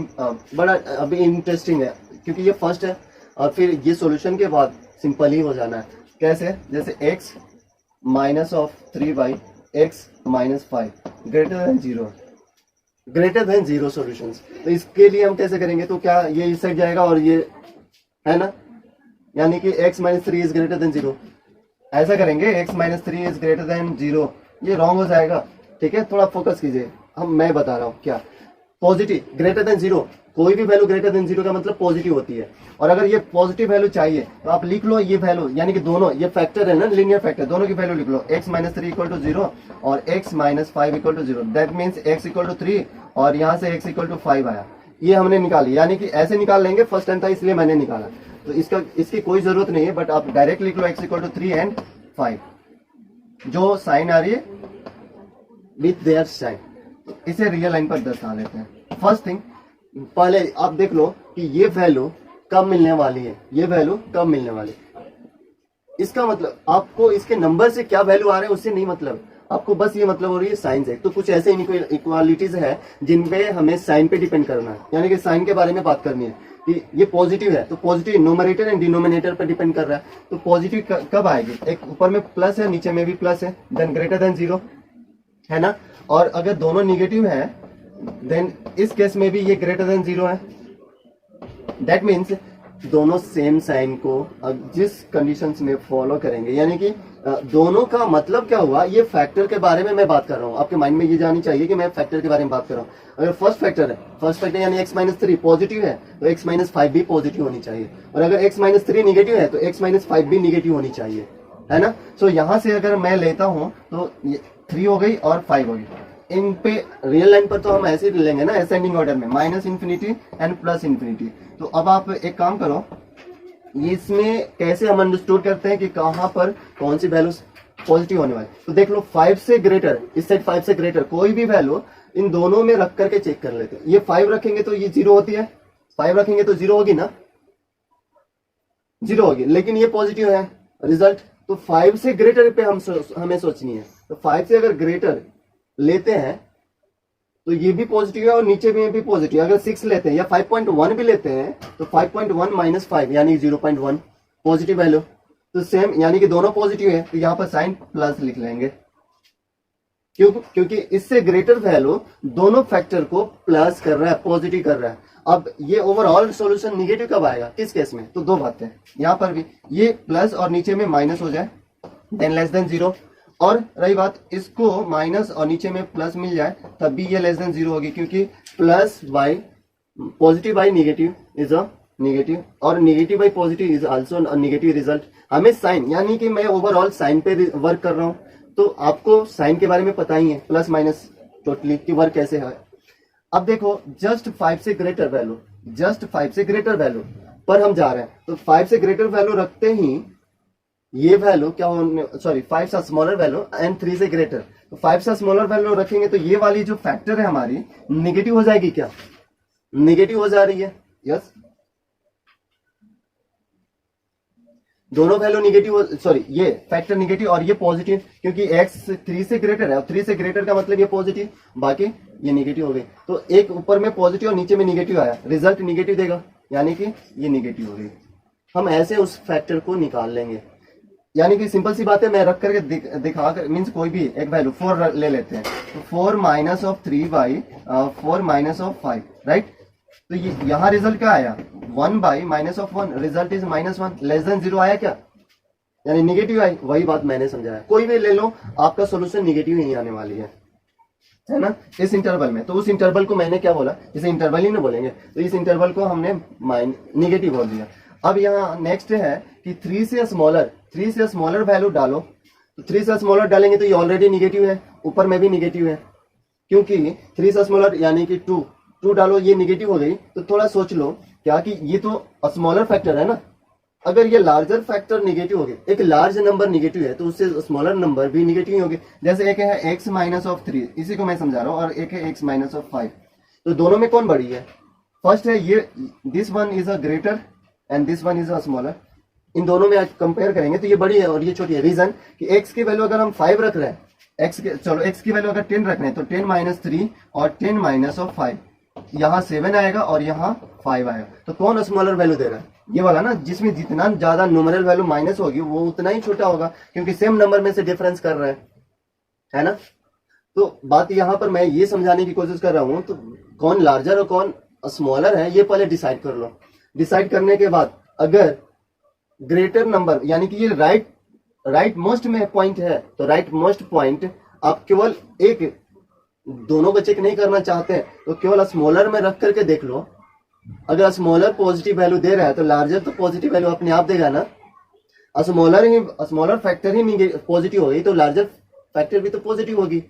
बड़ा अभी इंटरेस्टिंग है, क्योंकि ये फर्स्ट है और फिर ये सॉल्यूशन के बाद सिंपल ही हो जाना है। कैसे, जैसे x minus of 3y x minus 5 greater than 0, greater than 0 solutions. तो इसके लिए हम कैसे करेंगे, तो क्या ये इस साइड जाएगा और ये है ना, यानी कि x minus 3 is greater than 0, ऐसा करेंगे x minus 3 is greater than 0, ये रॉन्ग हो जाएगा। ठीक है, थोड़ा फोकस कीजिए, मैं बता रहा हूँ क्या, पॉजिटिव ग्रेटर देन 0, कोई भी वैल्यू ग्रेटर देन 0 का मतलब पॉजिटिव होती है। और अगर ये पॉजिटिव वैल्यू चाहिए तो आप लिख लो ये वैल्यू, यानी कि दोनों ये फैक्टर है ना, लीनियर फैक्टर, दोनों की वैल्यू लिख लो, x माइनस 3 इक्वल टू 0 और x minus 5 equal to 0, that means x equal to 3 और यहाँ से x इक्वल टू 5 आया, ये हमने निकाली, यानी कि ऐसे निकाल लेंगे, फर्स्ट टाइम था इसलिए मैंने निकाला। तो इसकी कोई जरूरत नहीं है, बट आप डायरेक्ट लिख लो x इक्वल टू 3 एंड 5, जो साइन आ रही है विथ देयर साइन, इसे रियल लाइन पर दर्शा लेते हैं। फर्स्ट थिंग, पहले आप देख लो कि ये वैल्यू कब मिलने वाली है, ये वैल्यू कब मिलने वाली है। इसका मतलब आपको इसके नंबर से क्या वैल्यू आ रहे हैं उससे नहीं मतलब, आपको बस ये मतलब हो रही है साइन से। तो कुछ ऐसे इक्वालिटीज है जिनपे हमें साइन पे डिपेंड करना है, यानी कि साइन के बारे में बात करनी है कि ये पॉजिटिव है, तो पॉजिटिव न्यूमरेटर एंड डिनोमिनेटर पर डिपेंड कर रहा है। तो पॉजिटिव कब आएगी, एक ऊपर में प्लस है नीचे में भी प्लस है, देन ग्रेटर देन 0 है ना। और अगर दोनों निगेटिव है देन इस केस में भी ये ग्रेटर देन 0 है, दैट मीन्स दोनों सेम साइन को जिस कंडीशंस में फॉलो करेंगे, यानी कि दोनों का मतलब क्या हुआ, ये फैक्टर के बारे में मैं बात कर रहा हूँ, आपके माइंड में ये जानी चाहिए कि मैं फैक्टर के बारे में बात कर रहा हूँ। अगर फर्स्ट फैक्टर है, फर्स्ट फैक्टर यानी x माइनस 3 पॉजिटिव है तो x माइनस 5 भी पॉजिटिव होनी चाहिए, और अगर x माइनस 3 निगेटिव है तो x माइनस 5 भी निगेटिव होनी चाहिए, है ना। सो यहाँ से अगर मैं लेता हूँ तो 3 हो गई और 5 हो गई, इन पे रियल लाइन पर तो हम ऐसे ही लेंगे ना, असेंडिंग ऑर्डर में, minus infinity and plus infinity. तो अब आप एक काम करो, इसमें कैसे हम अंडरस्टूड करते हैं कि कहाँ पर कौन सी वैल्यू पॉजिटिव होने वाली। तो देख लो 5 से ग्रेटर, इस साइड 5 से ग्रेटर कोई भी वैल्यू इन दोनों में रख करके चेक कर लेते हैं। ये 5 रखेंगे तो ये 0 होती है, 5 रखेंगे तो 0 होगी ना, 0 होगी, लेकिन ये पॉजिटिव है रिजल्ट। तो 5 से ग्रेटर पे हमें सोचनी है। तो 5 से अगर ग्रेटर लेते हैं तो ये भी पॉजिटिव है और नीचे में भी पॉजिटिव। अगर 6 लेते हैं या 5.1 भी लेते हैं तो 5.1 माइनस 5 यानी 0.1 पॉजिटिव वैल्यू। तो सेम यानी कि दोनों पॉजिटिव है, तो यहाँ पर साइन प्लस लिख लेंगे, क्योंकि इससे ग्रेटर वैल्यू दोनों फैक्टर को प्लस कर रहा है, पॉजिटिव कर रहा है। अब ये ओवरऑल सॉल्यूशन निगेटिव कब आएगा, किस केस में, तो दो बातें, यहाँ पर भी ये प्लस और नीचे में माइनस हो जाए देन लेस देन 0, और रही बात इसको माइनस और नीचे में प्लस मिल जाए तब भी ये लेस देन 0 होगी, क्योंकि plus by positive by negative is a negative और negative by positive is also a negative result. हमें साइन, यानी कि मैं ओवरऑल साइन पे वर्क कर रहा हूँ, तो आपको साइन के बारे में पता ही है, प्लस माइनस टोटली की वर्क कैसे है। अब देखो जस्ट 5 से ग्रेटर वैल्यू, जस्ट 5 से ग्रेटर वैल्यू पर हम जा रहे हैं, तो 5 से ग्रेटर वैल्यू रखते ही ये वैल्यू क्या होने, सॉरी 5 से स्मॉलर वैल्यू एंड 3 से ग्रेटर, तो 5 से स्मॉलर वैल्यू रखेंगे तो ये वाली जो फैक्टर है हमारी निगेटिव हो जाएगी, क्या निगेटिव हो जा रही है, यस दोनों वैल्यू निगेटिव, सॉरी ये फैक्टर निगेटिव और ये पॉजिटिव, क्योंकि x 3 से ग्रेटर है और 3 से ग्रेटर का मतलब ये पॉजिटिव, बाकी ये निगेटिव हो गई। तो एक ऊपर में पॉजिटिव और नीचे में निगेटिव आया, रिजल्ट निगेटिव देगा, यानी कि ये निगेटिव हो गई। हम ऐसे उस फैक्टर को निकाल लेंगे, यानी कि सिंपल सी बात है, मैं रख करके दिखा कर, मीन्स कोई भी एक वैल्यू 4 ले लेते हैं, तो 4 minus of 3 by 4 minus of 5, right. तो ये यहाँ रिजल्ट क्या आया, 1 by minus of 1, result is -1, less than 0 आया क्या, यानी निगेटिव आई। वही बात मैंने समझाया, कोई भी ले लो आपका सोल्यूशन निगेटिव ही आने वाली है ना, इस इंटरवल में। तो उस इंटरवल को मैंने क्या बोला, इसे इंटरवल ही ना बोलेंगे, तो इस इंटरवल को हमने निगेटिव बोल दिया। अब यहाँ नेक्स्ट है कि 3 से स्मॉलर वैल्यू डालो, तो 3 से स्मॉलर डालेंगे तो ये ऑलरेडी निगेटिव है, ऊपर में भी निगेटिव है, क्योंकि 3 से स्मॉलर यानी कि 2 डालो, ये निगेटिव हो गई। तो थोड़ा सोच लो क्या कि ये तो स्मॉलर फैक्टर है ना, अगर ये लार्जर फैक्टर निगेटिव हो गए, एक लार्ज नंबर निगेटिव है तो उससे स्मॉलर नंबर भी निगेटिव ही होंगे। जैसे एक है x माइनस ऑफ 3, इसी को मैं समझा रहा हूँ, और एक है x माइनस ऑफ 5, तो दोनों में कौन बड़ी है, फर्स्ट है ये, this one is a greater and this one is a smaller, इन दोनों में कंपेयर करेंगे तो ये बड़ी है और ये छोटी है। रीजन कि x की वैल्यू अगर हम 5 रख रहे हैं, x की वैल्यू अगर 10 रख रहे हैं तो 10 माइनस 3 और 10 माइनस ऑफ 5, यहाँ 7 आएगा और यहाँ 5 आएगा, तो कौन स्मॉलर वैल्यू दे रहा है, ये वाला ना, जिसमें जितना ज्यादा न्यूमरल वैल्यू माइनस होगी वो उतना ही छोटा होगा, क्योंकि सेम नंबर में से डिफरेंस कर रहा है ना। तो बात यहाँ पर मैं ये समझाने की कोशिश कर रहा हूं, तो कौन लार्जर और कौन स्मॉलर है ये पहले डिसाइड कर लो। डिसाइड करने के बाद अगर ग्रेटर नंबर यानी कि ये राइट मोस्ट में पॉइंट है, तो राइट मोस्ट पॉइंट आप केवल एक, दोनों को चेक नहीं करना चाहते हैं तो केवल स्मॉलर में रख करके देख लो। अगर स्मॉलर पॉजिटिव वैल्यू दे रहा है तो लार्जर तो पॉजिटिव वैल्यू अपने आप देगा ना। स्मॉलर फैक्टर ही पॉजिटिव होगी तो लार्जर फैक्टर भी तो पॉजिटिव होगी।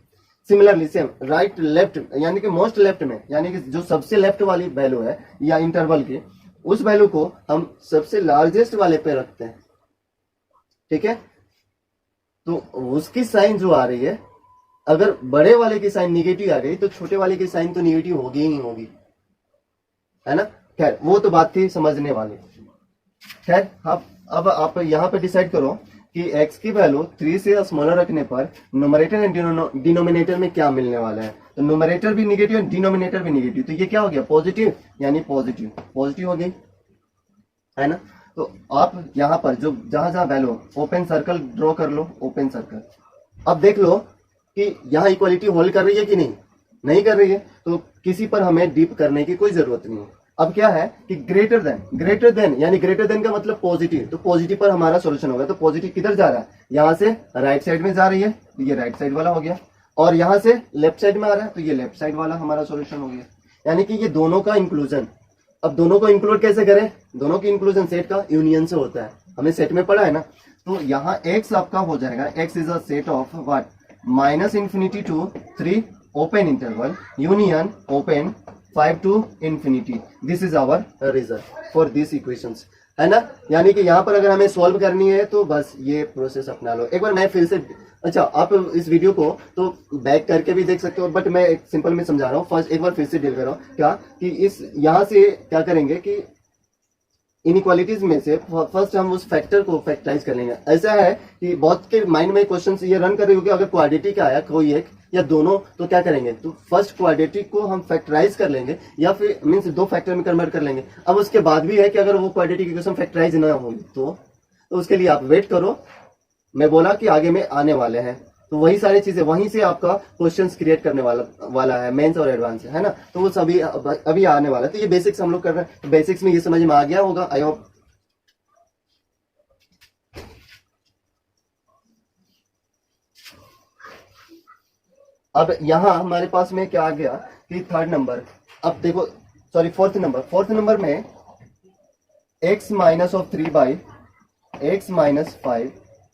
सिमिलरली सेम राइट लेफ्ट यानी कि मोस्ट लेफ्ट में, यानी कि जो सबसे लेफ्ट वाली वैल्यू है या इंटरवल की, उस वैल्यू को हम सबसे लार्जेस्ट वाले पे रखते हैं, ठीक है। तो उसकी साइन जो आ रही है, अगर बड़े वाले की साइन निगेटिव आ गई तो छोटे वाले की साइन तो निगेटिव होगी ही होगी, है ना। खैर वो तो बात थी समझने वाली। खैर अब आप यहाँ पे डिसाइड करो कि x की वैल्यू 3 से स्मॉलर रखने पर न्यूमरेटर एंड डिनोमिनेटर में क्या मिलने वाला है। तो न्यूमरेटर भी निगेटिव और डिनोमिनेटर भी निगेटिव, तो ये क्या हो गया पॉजिटिव, यानी पॉजिटिव हो गई, है ना। तो आप यहाँ पर जो जहां जहां वैल्यू, ओपन सर्कल ड्रॉ कर लो, ओपन सर्कल। अब देख लो कि यहाँ इक्वालिटी होल्ड कर रही है कि नहीं कर रही है, तो किसी पर हमें डीप करने की कोई जरूरत नहीं है। अब क्या है कि ग्रेटर देन यानी ग्रेटर देन का मतलब पॉजिटिव, तो पॉजिटिव पर हमारा सॉल्यूशन होगा। तो पॉजिटिव किधर जा रहा है, यहाँ से राइट साइड में जा रही है, तो ये राइट साइड वाला हो गया, और यहाँ से लेफ्ट साइड में आ रहा है तो ये लेफ्ट साइड वाला हमारा सॉल्यूशन हो गया। यानी कि ये दोनों का इंक्लूजन। अब दोनों को इंक्लूड कैसे करें, दोनों की इंक्लूजन सेट का यूनियन से होता है, हमने सेट में पढ़ा है ना। तो यहाँ x आपका हो जाएगा, x is a set of what, -∞ to 3 open interval union open 5 to infinity। This is our result for this equations, है ना। यानी कि यहाँ पर अगर हमें सॉल्व करनी है तो बस ये प्रोसेस अपना लो। एक बार मैं फिर से, अच्छा आप इस वीडियो को तो बैक करके भी देख सकते हो, बट मैं एक सिंपल में समझा रहा हूँ। फर्स्ट एक बार फिर से डील कर रहा हूँ क्या कि इस यहाँ से क्या करेंगे कि इनइक्वालिटीज में से फर्स्ट हम उस फैक्टर को फैक्टराइज कर लेंगे। ऐसा है कि बहुत के माइंड में क्वेश्चन ये रन कर रहे हो कि अगर क्वाड्रेटिक आया कोई एक या दोनों तो क्या करेंगे, तो फर्स्ट क्वाड्रेटिक को हम फैक्टराइज कर लेंगे या फिर मीन्स 2 फैक्टर में कन्वर्ट कर लेंगे। अब उसके बाद भी है कि अगर वो क्वाड्रेटिक इक्वेशन फैक्टराइज ना हो तो उसके लिए आप वेट करो, मैं बोला कि आगे में आने वाले हैं, तो वही सारी चीजें वहीं से आपका क्वेश्चंस क्रिएट करने वाला है, मेंस और एडवांस है ना। तो वो सभी अभी आने वाला है। तो ये बेसिक्स हम लोग कर रहे हैं, तो बेसिक्स में ये समझ में आ गया होगा आई होप। अब यहाँ हमारे पास में क्या आ गया कि थर्ड नंबर, अब देखो सॉरी फोर्थ नंबर में x minus of 3 by x minus 5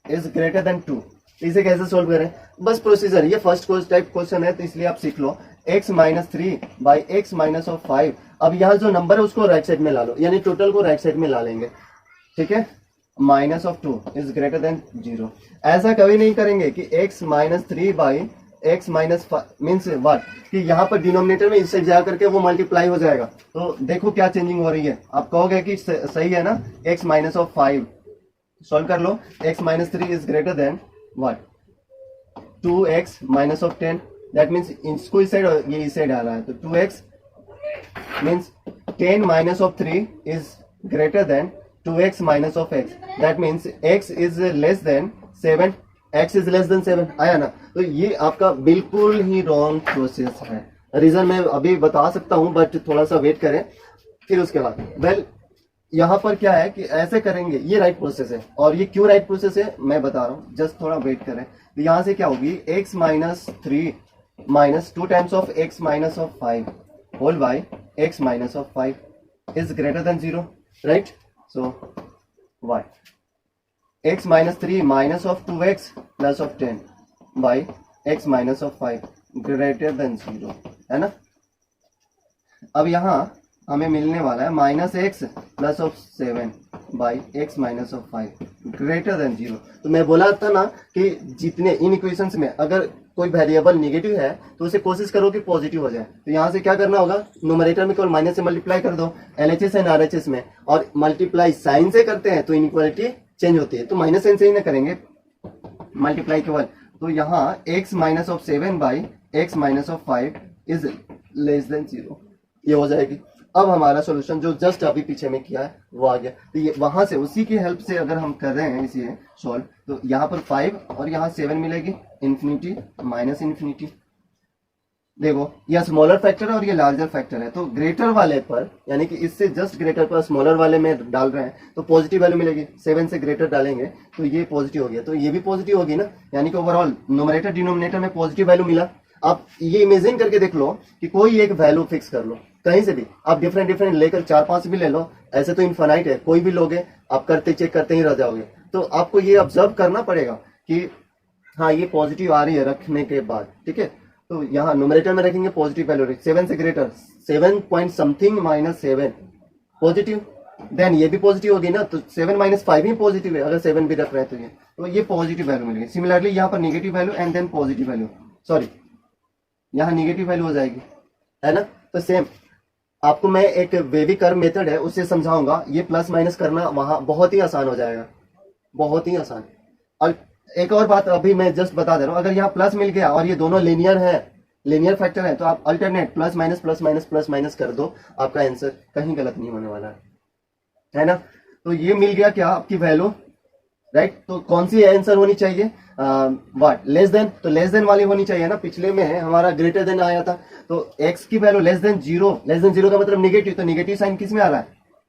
is greater then 2। इसे कैसे सोल्व करें, बस प्रोसीजर, ये फर्स्ट टाइप क्वेश्चन है तो इसलिए आप सीख लो। x minus 3 by x minus of 5। अब यहाँ जो नंबर है उसको राइट साइड में ला लो, यानी टोटल को राइट साइड में ला लेंगे, ठीक है। Minus of 2 is greater than 0। ऐसा कभी नहीं करेंगे कि x minus 3 by x minus means what, कि यहाँ पर डिनोमिनेटर में इससे जा करके वो मल्टीप्लाई हो जाएगा। तो देखो क्या चेंजिंग हो रही है, आप कहोगे कि सही है ना, x माइनस ऑफ 5 सॉल्व कर लो। x minus 3 is greater then what, 2x minus of 10। That means इसको इस साइड ये इस साइड आ रहा है, तो 2x means 10 minus of 3 is greater then 2x minus of x। That means x is less then 7, x is less then 7 आया ना। तो ये आपका बिल्कुल ही रॉन्ग प्रोसेस है। रीजन मैं अभी बता सकता हूं बट थोड़ा सा वेट करें फिर उसके बाद। यहाँ पर क्या है कि ऐसे करेंगे, ये राइट प्रोसेस है। और ये क्यों राइट प्रोसेस है मैं बता रहा हूँ, जस्ट थोड़ा वेट करें। तो यहाँ से क्या होगी, x minus 3 minus 2 times of x minus of 5 whole by x minus of 5 is greater than 0, right. So why x minus 3 minus of 2x plus of 10 by x minus of 5 greater than 0, है ना। अब यहाँ हमें मिलने वाला है minus x plus of 7 by x minus of 5 greater than 0। तो मैं बोला था ना कि जितने इन इक्वेशंस में अगर कोई वेरिएबल नेगेटिव है तो उसे कोशिश करो कि पॉजिटिव हो जाए। तो यहाँ से क्या करना होगा, न्यूमरेटर में केवल माइनस से मल्टीप्लाई कर दो LHS एंड RHS में, और मल्टीप्लाई साइन से करते हैं तो इनइक्वालिटी चेंज होती है। तो माइनस साइन से ही ना करेंगे मल्टीप्लाई केवल। तो यहाँ x minus of 7 by x minus of 5 is less than 0, ये हो जाएगी। अब हमारा सॉल्यूशन जो जस्ट अभी पीछे में किया है वो आ गया। तो ये वहां से उसी की हेल्प से अगर हम कर रहे हैं इसे सॉल्व, तो यहाँ पर 5 और यहाँ 7 मिलेगी, इन्फिनिटी माइनस इन्फिनिटी। देखो ये स्मॉलर फैक्टर है और ये लार्जर फैक्टर है, तो ग्रेटर वाले पर यानी कि इससे जस्ट ग्रेटर पर स्मॉलर वाले में डाल रहे हैं तो पॉजिटिव वैल्यू मिलेगी। 7 से ग्रेटर डालेंगे तो ये पॉजिटिव हो गया, तो ये भी पॉजिटिव होगी ना, यानी कि ओवरऑल न्यूमरेटर डिनोमिनेटर में पॉजिटिव वैल्यू मिला। आप ये इमेजिन करके देख लो कि कोई एक वैल्यू फिक्स कर लो कहीं से भी, आप डिफरेंट डिफरेंट लेकर 4-5 भी ले लो, ऐसे तो इनफाइनाइट है, कोई भी लोगे आप करते चेक करते ही रह जाओगे। तो आपको ये ऑब्जर्व करना पड़ेगा कि हाँ ये पॉजिटिव आ रही है रखने के बाद, ठीक है। तो यहाँ न्यूमरेटर में रखेंगे पॉजिटिव वैल्यू, 7 से greater 7 point something minus 7 positive, then ये भी पॉजिटिव होगी ना, तो 7 माइनस 5 ही पॉजिटिव है अगर 7 भी रख रहे हैं तो ये पॉजिटिव वैल्यू मिलेगी। सिमिलरली यहाँ पर negative value and then positive value, sorry यहाँ नेगेटिव वैल्यू हो जाएगी, है ना। तो सेम आपको मैं एक वेवी कर्व मेथड है उससे समझाऊंगा, ये प्लस माइनस करना वहां बहुत ही आसान हो जाएगा, बहुत ही आसान। और एक और बात अभी मैं जस्ट बता दे रहा हूं, अगर यहाँ प्लस मिल गया और ये दोनों लीनियर है, लीनियर फैक्टर है, तो आप alternate plus minus plus minus plus minus कर दो, आपका आंसर कहीं गलत नहीं होने वाला है ना। तो ये मिल गया क्या आपकी वैल्यू, राइट। तो कौन सी आंसर होनी चाहिए, व्हाट लेस देन, तो लेस देन वाली होनी चाहिए ना, पिछले में है हमारा ग्रेटर देन आया था, तो x की वैल्यू लेस देन जीरो का मतलब निगेटिव, तो निगेटिव साइन किस में आ रहा है,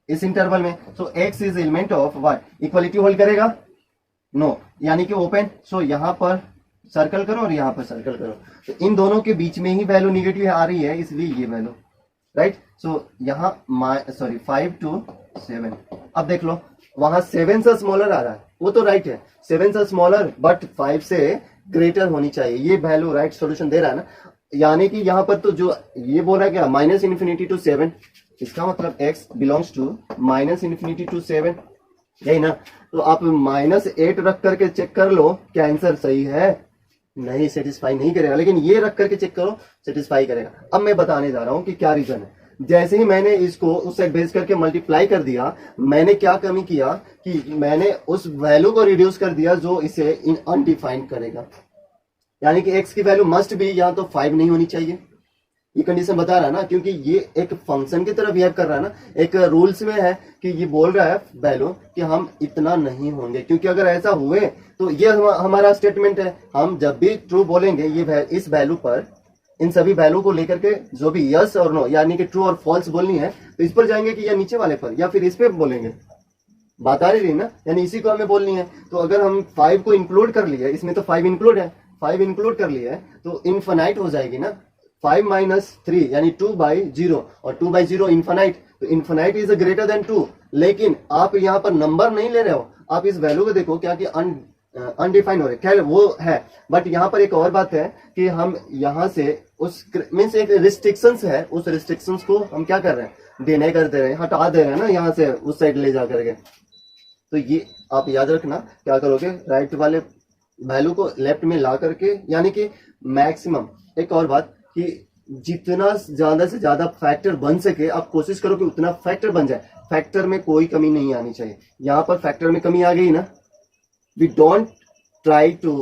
इस इंटरवल में। So x is element of what, equality hold करेगा, नो, यानी कि ओपन। सो यहाँ पर सर्कल करो और यहाँ पर सर्कल करो, तो इन दोनों के बीच में ही वैल्यू निगेटिव आ रही है, इसलिए ये वैल्यू, राइट। सो यहाँ 5 to 7, अब देख लो वहां 7 से स्मॉलर आ रहा है, वो तो राइट है, 7 से स्मॉलर बट 5 से ग्रेटर होनी चाहिए, ये वैल्यू राइट सॉल्यूशन दे रहा है ना। यानी कि यहाँ पर तो जो ये बोल रहा है क्या, माइनस इन्फिनिटी टू 7, इसका मतलब x belongs to minus infinity to 7, यही ना। तो आप -8 रख करके चेक कर लो क्या आंसर सही है, नहीं सेटिस्फाई नहीं करेगा, लेकिन ये रख करके चेक करो सेटिस्फाई करेगा। अब मैं बताने जा रहा हूं कि क्या रीजन है। जैसे ही मैंने इसको उससे बेस करके मल्टीप्लाई कर दिया, मैंने क्या कमी किया कि मैंने उस वैल्यू को रिड्यूस कर दिया जो इसे अनडिफाइंड करेगा, यानी कि x की वैल्यू मस्ट भी या तो 5 नहीं होनी चाहिए, ये कंडीशन बता रहा है ना, क्योंकि ये एक फंक्शन की तरह बिहेव कर रहा है ना, एक रूल्स में है कि ये बोल रहा है वैल्यू कि हम इतना नहीं होंगे, क्योंकि अगर ऐसा हुए तो ये हमारा स्टेटमेंट है, हम जब भी ट्रू बोलेंगे ये इस वैल्यू पर, इन सभी वैल्यू को लेकर के जो भी यस और नो यानी कि ट्रू और फॉल्स बोलनी है, तो इस पर जाएंगे कि या नीचे वाले पर या फिर इस पे बोलेंगे, बात आ रही ना, यानी इसी को हमें बोलनी है। तो अगर हम 5 को इंक्लूड कर लिया, इसमें तो 5 इंक्लूड है, 5 इंक्लूड कर लिया है तो इनफाइनाइट हो जाएगी ना, 5 माइनस 3 यानी 2/0, और 2/0 इनफाइनाइट, तो इनफाइनाइट इज ग्रेटर देन 2। लेकिन आप यहाँ पर नंबर नहीं ले रहे हो, आप इस वैल्यू को देखो क्या कि अनडिफाइंड हो रहे, खैर वो है, बट यहाँ पर एक और बात है कि हम यहाँ से उस मीन्स एक रिस्ट्रिक्शंस है, उस रिस्ट्रिक्शंस को हम क्या कर रहे हैं, डिनाई कर दे रहे हैं, हटा दे रहे हैं ना यहाँ से उस साइड ले जा करके। तो ये आप याद रखना, क्या करोगे, राइट वाले वैल्यू को लेफ्ट में ला करके, यानी कि मैक्सिमम। एक और बात कि जितना ज्यादा से ज्यादा फैक्टर बन सके आप कोशिश करो कि उतना फैक्टर बन जाए, फैक्टर में कोई कमी नहीं आनी चाहिए। यहाँ पर फैक्टर में कमी आ गई ना, we don't try to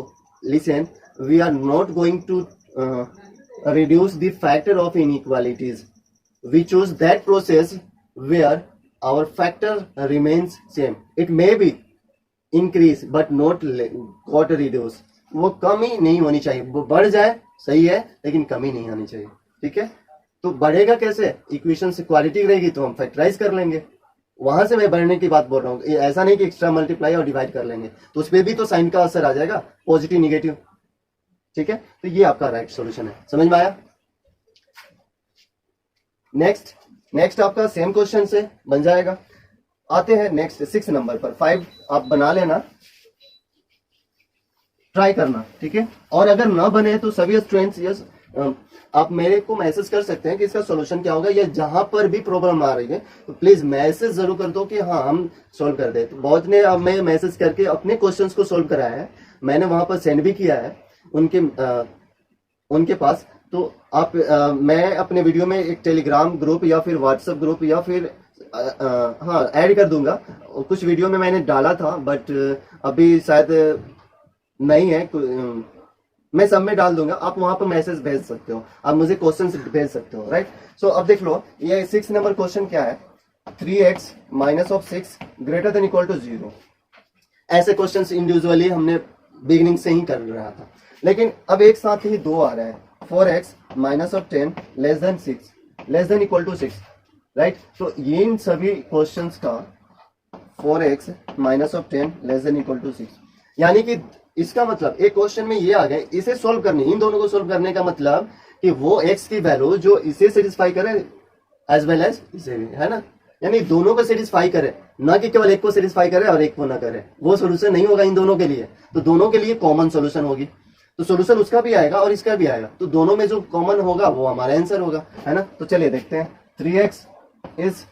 listen, we are not going to reduce the factor of inequalities, we choose that process where our factor remains same, it may be increase but not got reduce, वो कमी नहीं होनी चाहिए, वो बढ़ जाए सही है लेकिन कमी नहीं आनी चाहिए, ठीक है। तो बढ़ेगा कैसे, इक्वेशन से क्वालिटी रहेगी तो हम फैक्टराइज कर लेंगे, वहां से मैं बढ़ने की बात बोल रहा हूँ, ऐसा नहीं कि एक्स्ट्रा मल्टीप्लाई और डिवाइड कर लेंगे, तो उस पर भी तो साइन का असर आ जाएगा, पॉजिटिव निगेटिव, ठीक है। तो ये आपका राइट सॉल्यूशन है, समझ में आया। नेक्स्ट आपका सेम क्वेश्चन से बन जाएगा। आते हैं नेक्स्ट 6 नंबर पर, 5 आप बना लेना, ट्राई करना, ठीक है। और अगर ना बने तो सभी स्टूडेंट्स यस आप मेरे को मैसेज कर सकते हैं कि इसका सॉल्यूशन क्या होगा, या जहां पर भी प्रॉब्लम आ रही है तो प्लीज मैसेज जरूर कर दो कि हाँ हम सॉल्व कर दे। तो बहुत ने अब मैं मैसेज करके अपने क्वेश्चंस को सॉल्व कराया है, मैंने वहां पर सेंड भी किया है उनके पास। तो आप मैं अपने वीडियो में एक टेलीग्राम ग्रुप या फिर व्हाट्सएप ग्रुप या फिर हाँ ऐड कर दूंगा, कुछ वीडियो में मैंने डाला था बट अभी शायद नहीं है, मैं सब में डाल दूंगा, आप वहां पर मैसेज भेज सकते हो, आप मुझे क्वेश्चन भेज सकते हो, राइट। सो अब देख लो ये 6 नंबर क्वेश्चन क्या है, 3x minus of 6 greater than equal to 0। ऐसे क्वेश्चंस इंडिविजुअली हमने बिगिनिंग से ही कर रहा था, लेकिन अब एक साथ ही दो आ रहे हैं, 4x minus of 10 less than 6 less than equal to 6, right. तो ये इन सभी क्वेश्चंस का 4x minus of 10 less than equal to 6, यानी कि इसका मतलब एक क्वेश्चन में ये आ गए, इसे सोल्व करने, इन दोनों को सोल्व करने का मतलब कि वो x की वैल्यू जो इसे सेटिस्फाई करे एज वेल एज इसे भी, है ना, यानी दोनों को सेटिस्फाई करे, ना कि केवल एक को सेटिस्फाई करे और एक को ना करे, वो सोल्यूशन नहीं होगा इन दोनों के लिए। तो दोनों के लिए कॉमन सोल्यूशन होगी, तो सोल्यूशन उसका भी आएगा और इसका भी आएगा, तो दोनों में जो कॉमन होगा वो हमारा आंसर होगा, है ना। तो चलिए देखते हैं, 3x is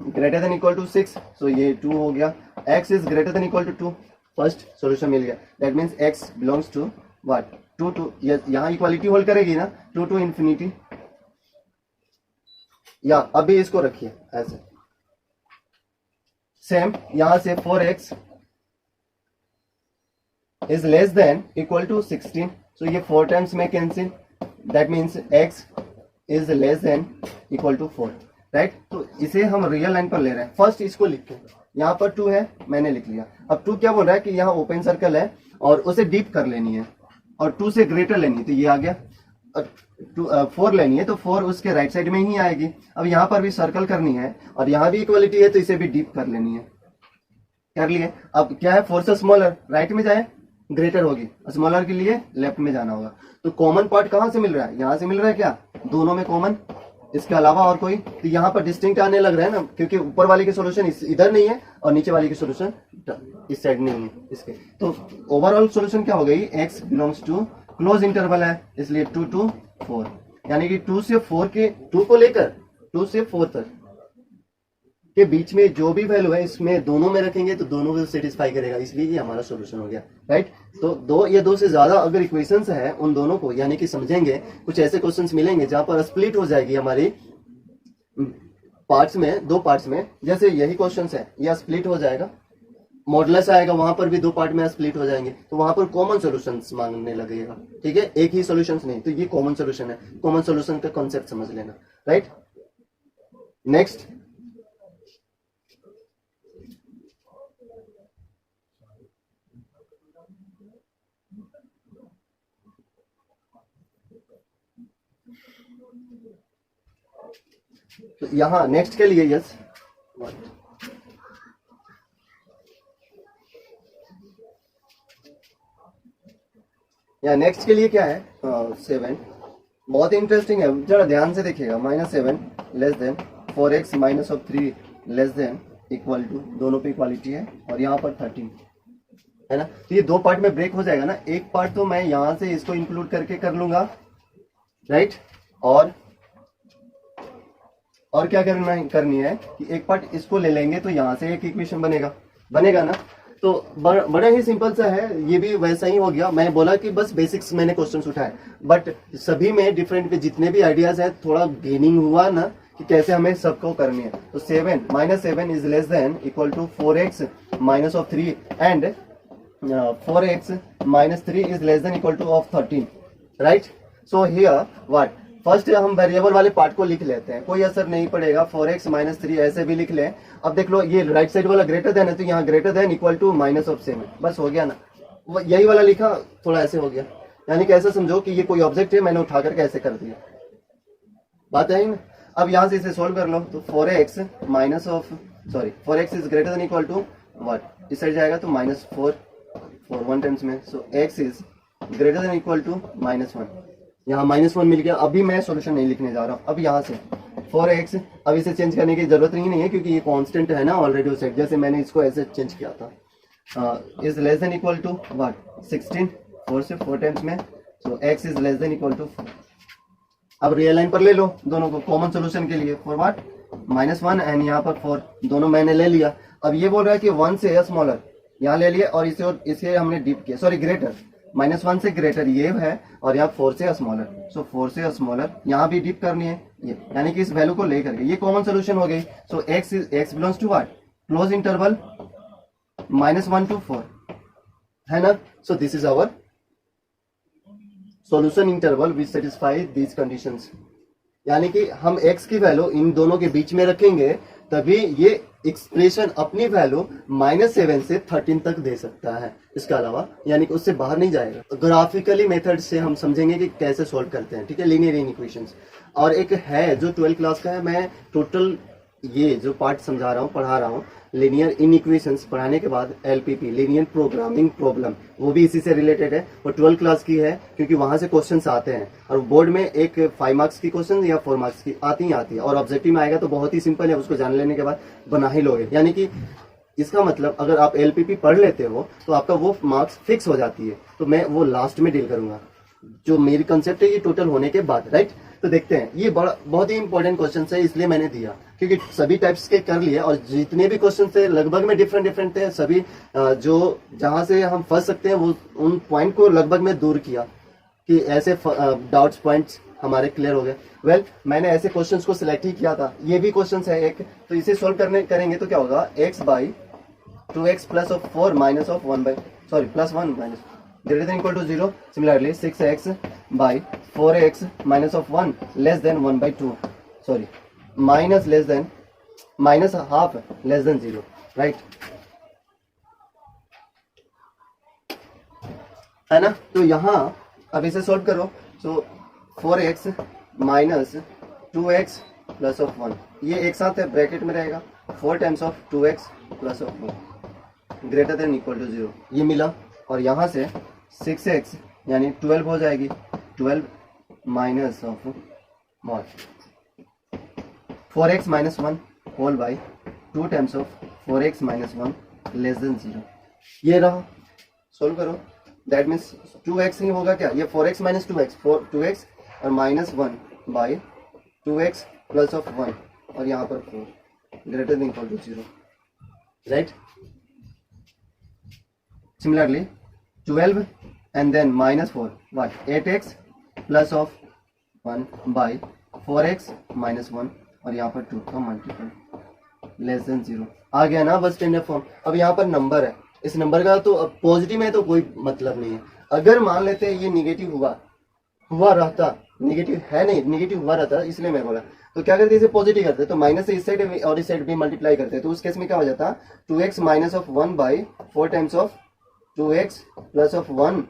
greater than equal to 6, so ये 2 हो गया, x is greater than equal to 2, first solution मिल गया, that means x belongs to what, 2 to, यहाँ इक्वालिटी होल्ड करेगी ना, 2 टू इंफिनिटी, या अभी इसको रखिए ऐसे, सेम यहां से 4x is less than equal to 16, so ये 4 टाइम्स में cancel, that means x is less than equal to 4, right. तो इसे हम रियल लाइन पर ले रहे हैं, फर्स्ट इसको लिख के, यहाँ पर 2 है मैंने लिख लिया, अब 2 क्या बोल रहा है कि यहाँ ओपन सर्कल है और उसे डीप कर लेनी है और 2 से ग्रेटर लेनी है, तो ये आ गया, 4 लेनी है तो 4 उसके राइट साइड में ही आएगी। अब यहाँ पर भी सर्कल करनी है और यहाँ भी इक्वलिटी है तो इसे भी डीप कर लेनी है, कर लिए। अब क्या है, 4 से स्मॉलर राइट में जाए ग्रेटर होगी, स्मॉलर के लिए लेफ्ट में जाना होगा, तो कॉमन पार्ट कहाँ से मिल रहा है, यहाँ से मिल रहा है क्या, दोनों में कॉमन, इसके अलावा और कोई, तो यहाँ पर डिस्टिंक्ट आने लग रहा है ना, क्योंकि ऊपर वाले के सॉल्यूशन इधर नहीं है और नीचे वाले के सॉल्यूशन इस साइड नहीं है इसके, तो ओवरऑल सॉल्यूशन क्या हो गई, x belongs to close interval है, इसलिए 2 to 4, यानी कि 2 से 4 के, 2 को लेकर 2 से 4 तक के बीच में जो भी वैल्यू है इसमें दोनों में रखेंगे तो दोनों को सेटिस्फाई करेगा, इसलिए ये हमारा सॉल्यूशन हो गया, राइट। तो 2 या 2 से ज्यादा अगर इक्वेशंस है उन दोनों को, यानी कि समझेंगे कुछ ऐसे क्वेश्चंस मिलेंगे जहां पर स्प्लिट हो जाएगी हमारी पार्ट्स में, 2 पार्ट्स में, जैसे यही क्वेश्चंस है, यह स्प्लिट हो जाएगा, मॉडुलस आएगा, वहां पर भी 2 पार्ट में स्प्लिट हो जाएंगे, तो वहां पर कॉमन सॉल्यूशंस मांगने लगेगा, ठीक है, एक ही सॉल्यूशंस नहीं, तो ये कॉमन सॉल्यूशन है, कॉमन सॉल्यूशन का कॉन्सेप्ट समझ लेना, राइट। नेक्स्ट, तो यहाँ नेक्स्ट के लिए यस, या नेक्स्ट के लिए क्या है, 7, बहुत इंटरेस्टिंग है, जरा ध्यान से देखिएगा, -7 less than 4x minus of 3 less than equal to, दोनों पे इक्वालिटी है और यहाँ पर 13 है ना, तो ये 2 पार्ट में ब्रेक हो जाएगा ना, एक पार्ट तो मैं यहाँ से इसको इंक्लूड करके कर लूंगा, राइट, और क्या करनी है कि एक पार्ट इसको ले लेंगे तो यहाँ से एक इक्वेशन बनेगा ना, तो बड़ा ही सिंपल सा है, ये भी वैसा ही हो गया, मैं बोला कि बस बेसिक्स मैंने क्वेश्चंस उठाए, बट सभी में डिफरेंट जितने भी आइडियाज है थोड़ा गेनिंग हुआ ना कि कैसे हमें सबको करनी है। तो 7 is less than equal to 4x minus of 3 and 4x minus 3 is less than equal to of 13, right. So here what, first हम वेरिएबल वाले पार्ट को लिख लेते हैं, कोई असर नहीं पड़ेगा, 4x माइनस 3 ऐसे भी लिख लें। अब देख लो ये राइट साइड वाला ग्रेटर देन है तो यहाँ greater than equal to minus of 7, बस हो गया ना, यही वाला लिखा थोड़ा ऐसे हो गया, यानी कि ऐसा समझो कि ये कोई ऑब्जेक्ट है, मैंने उठा करके ऐसे कर दिया, बात है ना। अब यहाँ से इसे सोल्व कर लो, तो 4x is greater than equal to what, इस साइड जाएगा तो -4 1 टाइम्स में, so x is greater than equal to -1, यहाँ -1 मिल गया। अभी मैं सॉल्यूशन नहीं लिखने जा रहा हूँ, अब यहाँ से 4x, अब इसे चेंज करने की जरूरत नहीं है क्योंकि ये कांस्टेंट है ना ऑलरेडी उस साइड, जैसे मैंने इसको ऐसे चेंज किया था, is less than equal to what 16, 4 से 4 टाइम्स में, so x is less than equal to 4। अब रियल लाइन पर ले लो दोनों को कॉमन सोल्यूशन के लिए, फॉर व्हाट -1 एंड यहाँ पर 4, दोनों मैंने ले लिया। अब ये बोल रहा है कि 1 से स्मॉलर यहाँ ले लिया और इसे हमने डीप किया, सॉरी ग्रेटर, -1 से ग्रेटर ये है और यहाँ 4 से स्मॉलर, सो 4 से स्मॉलर यहाँ भी डीप करनी है ये, यानी कि इस वैल्यू को लेकर के ये कॉमन सोल्यूशन हो गई। So x belongs to what, close interval -1 to 4, है ना। So this is our solution interval which satisfy these conditions. यानी कि हम x की वैल्यू इन दोनों के बीच में रखेंगे तभी ये एक्सप्रेशन अपनी वैल्यू -7 से 13 तक दे सकता है, इसके अलावा यानी कि उससे बाहर नहीं जाएगा। ग्राफिकली मेथड से हम समझेंगे कि कैसे सॉल्व करते हैं, ठीक है, लीनियर इनइक्वेशंस। और एक है जो 12 क्लास का है, मैं टोटल ये जो पार्ट समझा रहा हूँ, पढ़ा रहा हूँ, लीनियर इनइक्वेशंस पढ़ाने के बाद LPP लीनियर प्रोग्रामिंग प्रॉब्लम, वो भी इसी से रिलेटेड है और 12 क्लास की है क्योंकि वहां से क्वेश्चंस आते हैं और बोर्ड में एक 5 मार्क्स की क्वेश्चन या 4 मार्क्स की आती है और ऑब्जेक्टिव में आएगा तो बहुत ही सिंपल है, उसको जान लेने के बाद बना ही लोगे। यानी कि इसका मतलब अगर आप LPP पढ़ लेते हो तो आपका वो मार्क्स फिक्स हो जाती है। तो मैं वो लास्ट में डील करूंगा, जो मेरी कंसेप्ट है ये टोटल होने के बाद, राइट। तो देखते हैं, ये बड़ा बहुत ही इंपॉर्टेंट क्वेश्चन है इसलिए मैंने दिया क्योंकि सभी टाइप्स के कर लिए और जितने भी क्वेश्चन थे लगभग में डिफरेंट थे सभी। जो जहां से हम फंस सकते हैं वो उन पॉइंट को लगभग में दूर किया कि ऐसे डाउट्स पॉइंट्स हमारे क्लियर हो गए। वेल, मैंने ऐसे क्वेश्चंस को सिलेक्ट ही किया था। ये भी क्वेश्चन है एक, तो इसे सोल्व करेंगे तो क्या होगा, x/2x plus of 4 minus of 1 plus 1 minus greater than equal to 0. Similarly 6x by 4x minus of 1 less than 1/2, minus less than minus half less than 0, right, है ना। तो यहाँ अब इसे सोल्व करो, so 4x minus 2x plus of 1, ये एक साथ है, ब्रैकेट में रहेगा 4 times of 2x plus of 1 greater than equal to 0, ये मिला। और यहाँ से 6x यानी 12 हो जाएगी, 12 minus of 4x minus 1 whole by 2 times of 4x minus 1 less than 0, ये रहा। सोल्व करो, दैट मीन्स 2x ही होगा क्या, ये 4x माइनस 2x और minus 1 by 2x plus of 1 और यहाँ पर 4 greater than equal to 0, right. Similarly 12 and then minus 4, what, 8x plus of 1 by 4x minus 1 और यहाँ पर 2 का मल्टीपल लेस देन 0 आ गया ना, बस स्टैंडर्ड फॉर्म। अब यहाँ पर नंबर है, इस नंबर का तो अब पॉजिटिव में तो कोई मतलब नहीं है। अगर मान लेते हैं ये निगेटिव हुआ रहता, निगेटिव है नहीं, निगेटिव हुआ रहता इसलिए मैं बोला, तो क्या करते इसे पॉजिटिव करते तो माइनस से इस साइड और इस साइड भी मल्टीप्लाई करते, तो उस केस में क्या हो जाता 2x minus of 1 by 4 times of 2x plus of 1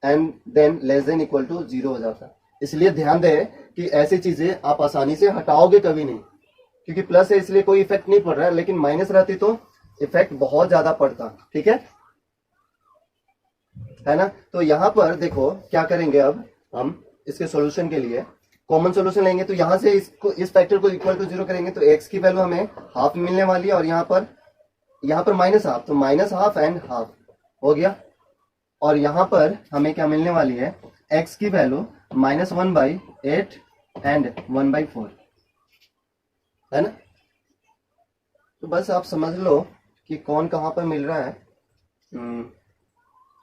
and then less than equal to 0 हो जाता। इसलिए ध्यान दें कि ऐसी चीजें आप आसानी से हटाओगे कभी नहीं, क्योंकि प्लस है इसलिए कोई इफेक्ट नहीं पड़ रहा है, लेकिन माइनस रहती तो इफेक्ट बहुत ज्यादा पड़ता, ठीक है ना। तो यहाँ पर देखो क्या करेंगे, अब हम इसके सॉल्यूशन के लिए कॉमन सॉल्यूशन लेंगे, तो यहाँ से इस फैक्टर को इक्वल टू 0 करेंगे तो x की वैल्यू हमें हाफ मिलने वाली है और यहाँ पर माइनस हाफ, तो माइनस हाफ एंड हाफ हो गया। और यहां पर हमें क्या मिलने वाली है, x की वैल्यू -1/8 एंड 1/4, है ना। तो बस आप समझ लो कि कौन कहां पर मिल रहा है।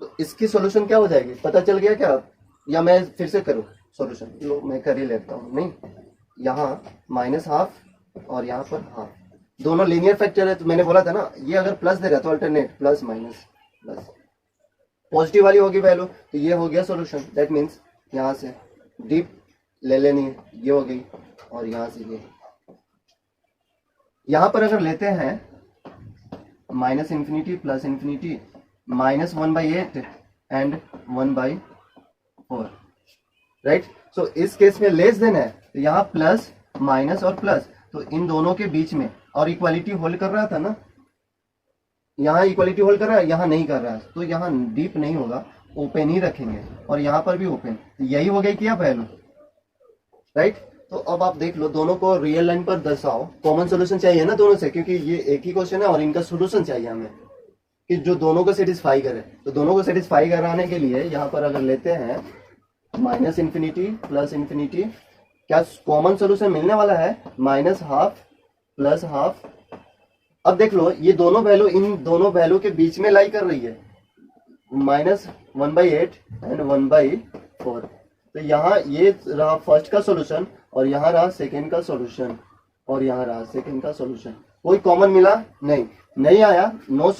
तो इसकी सॉल्यूशन क्या हो जाएगी, पता चल गया क्या, या मैं फिर से करूं सॉल्यूशन, लो मैं कर ही लेता हूं। नहीं, यहाँ माइनस हाफ और यहाँ पर हाफ, दोनों लीनियर फैक्टर है, तो मैंने बोला था ना, ये अगर प्लस दे रहा तो alternate plus minus plus, positive वाली होगी वैल्यू, तो ये हो गया सॉल्यूशन। दैट मीन्स यहाँ से डीप ले लेनी है, ये हो गई, और यहाँ से ये, यहाँ पर अगर लेते हैं -∞ प्लस ∞ -1/8 एंड 1/4, राइट। सो इस केस में लेस देन है, तो यहाँ प्लस माइनस और प्लस, तो इन दोनों के बीच में, और इक्वालिटी होल्ड कर रहा था ना, यहाँ इक्वालिटी होल्ड कर रहा है, यहाँ नहीं कर रहा है, तो यहाँ डीप नहीं होगा, ओपन ही रखेंगे, और यहाँ पर भी ओपन, यही हो गई क्या वैल्यू, राइट। तो अब आप देख लो, दोनों को रियल लाइन पर दर्शाओ, कॉमन सॉल्यूशन चाहिए ना दोनों से, क्योंकि ये एक ही क्वेश्चन है और इनका सॉल्यूशन चाहिए हमें कि जो दोनों को सेटिस्फाई करे। तो दोनों को सेटिस्फाई कराने के लिए यहाँ पर अगर लेते हैं -∞ प्लस ∞, क्या कॉमन सॉल्यूशन मिलने वाला है -हाफ प्लस हाफ। अब देख लो, ये दोनों वैल्यू इन दोनों वैल्यू के बीच में लाई कर रही है, -1/8 एंड 1/4। तो यहाँ ये रहा फर्स्ट का सॉल्यूशन, और यहाँ रहा सेकेंड का सॉल्यूशन, और यहाँ रहा सेकेंड का सॉल्यूशन। कोई कॉमन मिला नहीं आया, नो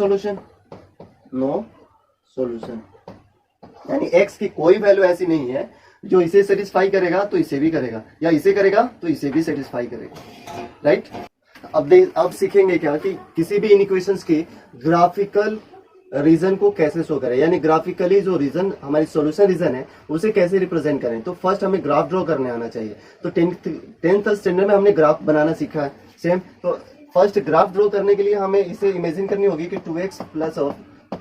सॉल्यूशन, यानी x की कोई वैल्यू ऐसी नहीं है जो इसे सेटिस्फाई करेगा तो इसे भी करेगा, या इसे करेगा तो इसे भी सेटिस्फाई करेगा, राइट। अब सीखेंगे क्या कि किसी भी इनइक्वेशंस की ग्राफिकल रीजन को कैसे शो करें, यानी ग्राफिकली जो रीजन हमारी सॉल्यूशन रीजन है उसे कैसे रिप्रेजेंट करें। तो फर्स्ट हमें ग्राफ ड्रॉ करने आना चाहिए। तो टेंथ स्टैंडर्ड में हमने ग्राफ बनाना सीखा है सेम। तो फर्स्ट ग्राफ ड्रॉ करने के लिए हमें इसे इमेजिन करनी होगी कि 2x plus